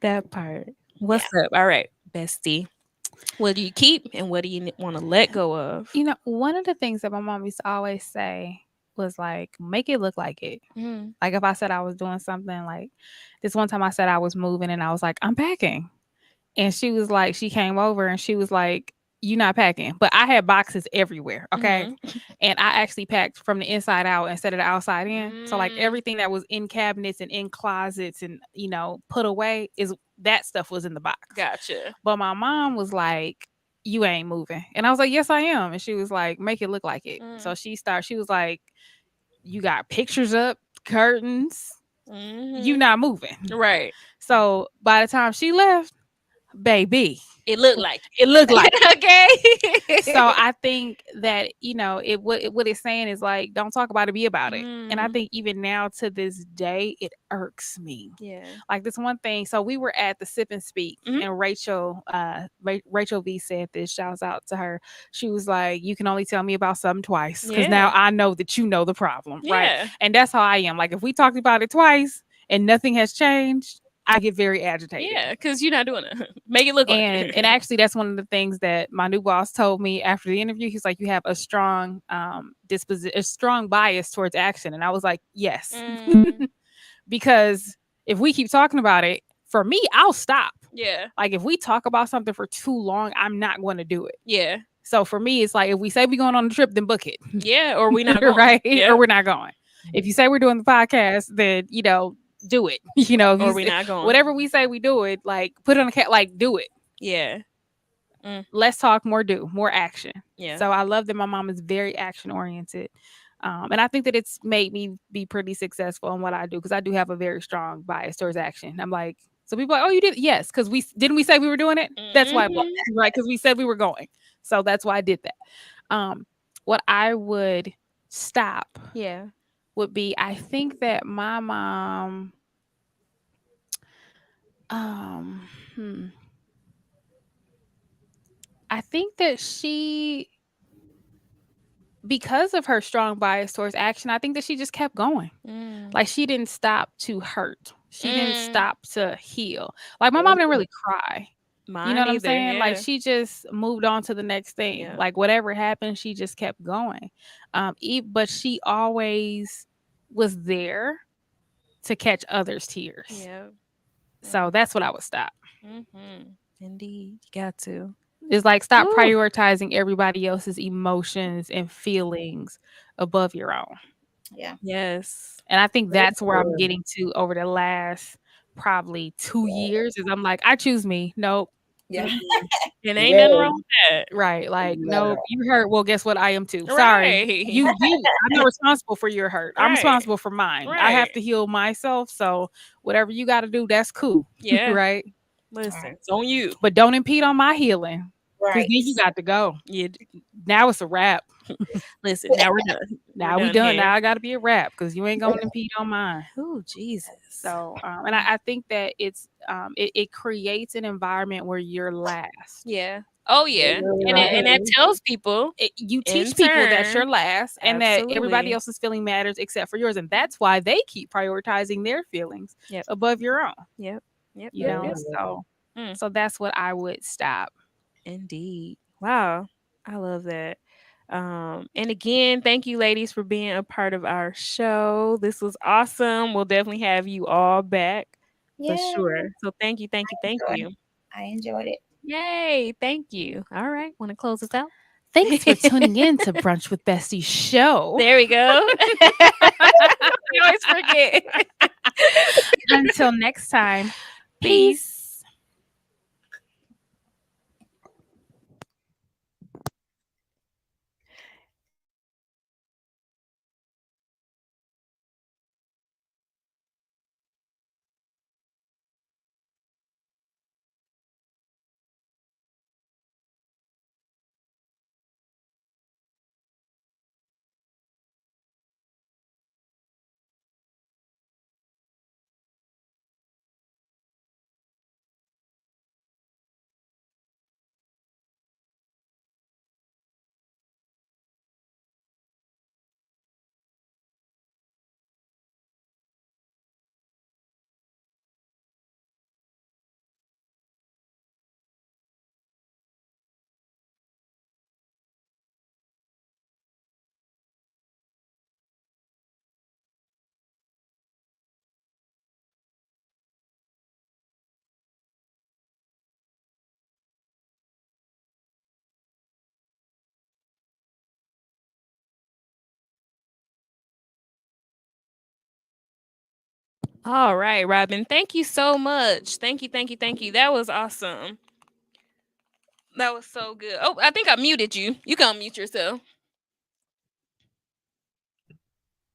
That part. What's up? All right, bestie. What do you keep and what do you want to let go of? One of the things that my mom used to always say was like, make it look like it. Like, if I said I was doing something, like this one time I said I was moving and I was like, I'm packing. And she was like, she came over and she was like, you not packing. But I had boxes everywhere. Okay. And I actually packed from the inside out instead of the outside in. So like everything that was in cabinets and in closets and, put away, that stuff was in the box. Gotcha. But my mom was like, you ain't moving. And I was like, yes, I am. And she was like, make it look like it. So she was like, you got pictures up, curtains, you not moving. Right. So by the time she left, baby, it looked like okay. So I think that what it's saying is like, don't talk about it, be about it. And I think even now to this day it irks me. Yeah. Like this one thing. So we were at the Sip and Speak, and Rachel V said this. Shouts out to her. She was like, "You can only tell me about something twice, because now I know that you know the problem, right?" And that's how I am. Like, if we talked about it twice and nothing has changed, I get very agitated. Yeah, because you're not doing it. Make it look like it. And actually, that's one of the things that my new boss told me after the interview. He's like, you have a strong a strong bias towards action. And I was like, yes. Because If we keep talking about it, for me, I'll stop. Yeah. Like if we talk about something for too long, I'm not going to do it. Yeah. So for me, it's like if we say we're going on a trip, then book it. Yeah. Or we not going. Right? Yeah. Or we're not going. If you say we're doing the podcast, then do it. Or we not going. Whatever we say we do it, like put it on the cat, like do it. Yeah. Less talk, more do, more action. Yeah. So I love that my mom is very action oriented. And I think that it's made me be pretty successful in what I do because I do have a very strong bias towards action. I'm like, so people are like, oh, you did? Yes, because we say we were doing it. That's why, right? Because we said we were going. So that's why I did that. What I would stop, would be I think that my mom, I think that she, because of her strong bias towards action, I think that she just kept going. Like she didn't stop to hurt. She didn't stop to heal. Like my mom didn't really cry. Mine You know what I'm either, saying? yeah. Like she just moved on to the next thing. Yeah. Like whatever happened, she just kept going. But she always was there to catch others' tears. Yeah. So that's what I would stop. Indeed. You got to. It's like stop prioritizing everybody else's emotions and feelings above your own. Yeah. Yes. And I think that's where I'm getting to over the last probably 2 years is I'm like, I choose me. Nope. Yeah. And ain't nothing wrong with that. Right. Like, no, you hurt. Well, guess what? I am too. Right. Sorry. I'm not responsible for your hurt. I'm Right. responsible for mine. I have Right. to heal myself. So whatever you got to do, that's cool. Yeah. Right. Listen, it's on you. But don't impede on my healing. Because Right. then you got to go. Yeah. Now it's a wrap. Listen, now we're done. Now We're we done. here. Now I got to be a wrap because you ain't going to impede on mine. Oh, Jesus. So, and I think that it creates an environment where you're last. Yeah. Oh, yeah. And that tells people. You in teach people that turn, you're last and that absolutely. everybody else's feeling matters except for yours. And that's why they keep prioritizing their feelings above your own. Yep. So that's what I would stop. Indeed. Wow. I love that. And again, thank you ladies for being a part of our show. This was awesome. We'll definitely have you all back for sure. So thank you. I enjoyed it. Yay. Thank you. All right. Want to close us out? Thanks for tuning in to Brunch with Bestie show. There we go. I always forget. Until next time, peace. All right, Robyn. Thank you so much. Thank you. That was awesome. That was so good. Oh, I think I muted you. You can unmute yourself.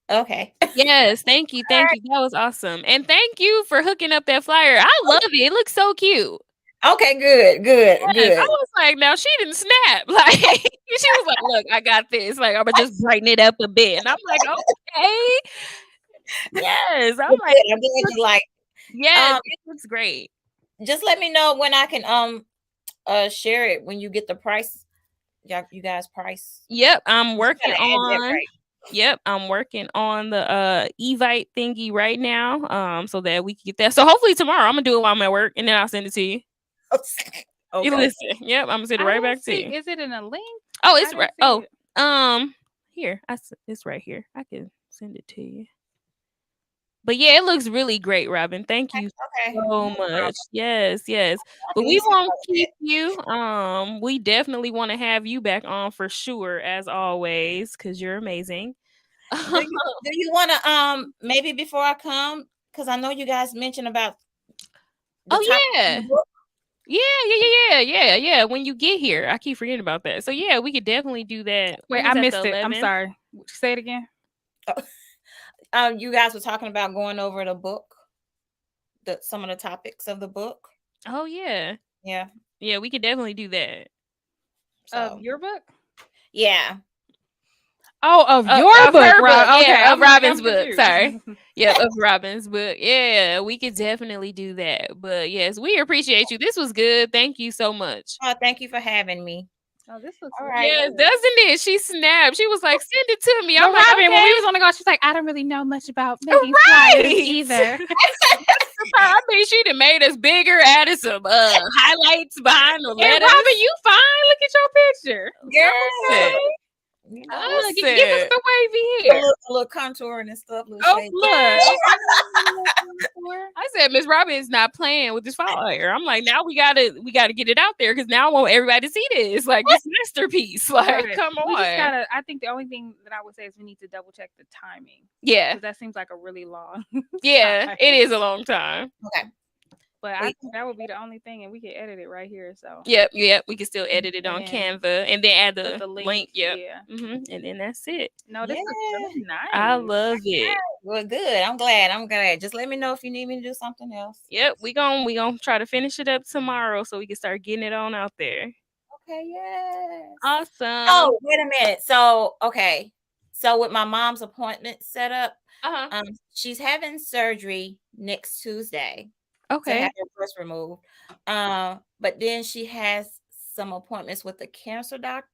Okay. Yes, thank you. That was awesome. And thank you for hooking up that flyer. I love it. It looks so cute. Okay, good. I was like, now she didn't snap. Like she was like, look, I got this. Like, I'm gonna just brighten it up a bit. And I'm like, okay. Yes. I'm like, I'm glad you like. Yes, it looks great. Just let me know when I can share it when you get the price. You guys price. Yep, I'm working on. Yep, I'm working on the Evite thingy right now. So that we can get that. So hopefully tomorrow I'm gonna do it while I'm at work, and then I'll send it to you. Okay. Listen. Yep, I'm gonna send it right back to you. Is it in a link? Oh, it's right. Oh, here. It's right here. I can send it to you. But yeah, it looks really great, Robyn. Thank you Okay. so No problem. much. Yes, yes. I But knew we you won't about keep that. you. We definitely want to have you back on for sure, as always, because you're amazing. Do you want to maybe before I come, because I know you guys mentioned about the Oh topic of the yeah. book. Yeah. When you get here, I keep forgetting about that. So yeah, we could definitely do that. Wait, When I is that? The missed it. I'm 11th? sorry. Say it again. You guys were talking about going over the book, some of the topics of the book. Oh yeah. Yeah. Yeah, we could definitely do that. Of So your book? yeah. Oh, of your Of book, her book, Rob. Okay, yeah, of I'm like, Robyn's I'm book. confused. Sorry. Yep, of Robyn's book. Yeah, we could definitely do that. But yes, we appreciate you. This was good. Thank you so much. Oh, thank you for having me. Oh, this looks All really right. Yes, good. doesn't it? She snapped. She was like, "Send it to me." I'm But like, Robyn, when we "Okay." was on the go, she's like, I don't really know much about making flyers Right. either. I mean, she done made us bigger, added some highlights behind the Hey, letters. Robyn, you fine. Look at your picture. Girl. Listen, You know, Look, give us listen. the wavy a hair. little contouring and stuff, little Oh, shade. look. I said Miss Robyn is not playing with this fire. I'm like, now we gotta get it out there because now I want everybody to see this, like this masterpiece. Like, Right. come We just on. gotta. I think the only thing that I would say is we need to double check the timing Yeah, because that seems like a really long. yeah, time. it is a long time. Okay. But I Wait. think that would be the only thing, and we could edit it right here. So Yep. We can still edit it on And Canva and then add put the the link. Yep. Yeah. And then that's it. No, this looks Yeah. really nice. I love it. Well, good. I'm glad. Just let me know if you need me to do something else. Yep, we gonna try to finish it up tomorrow so we can start getting it on out there. Okay, yes. Awesome. Oh, wait a minute. So, okay. So with my mom's appointment set up, Uh-huh. she's having surgery next Tuesday to Okay. have her breast removed. But then she has some appointments with the cancer doctor.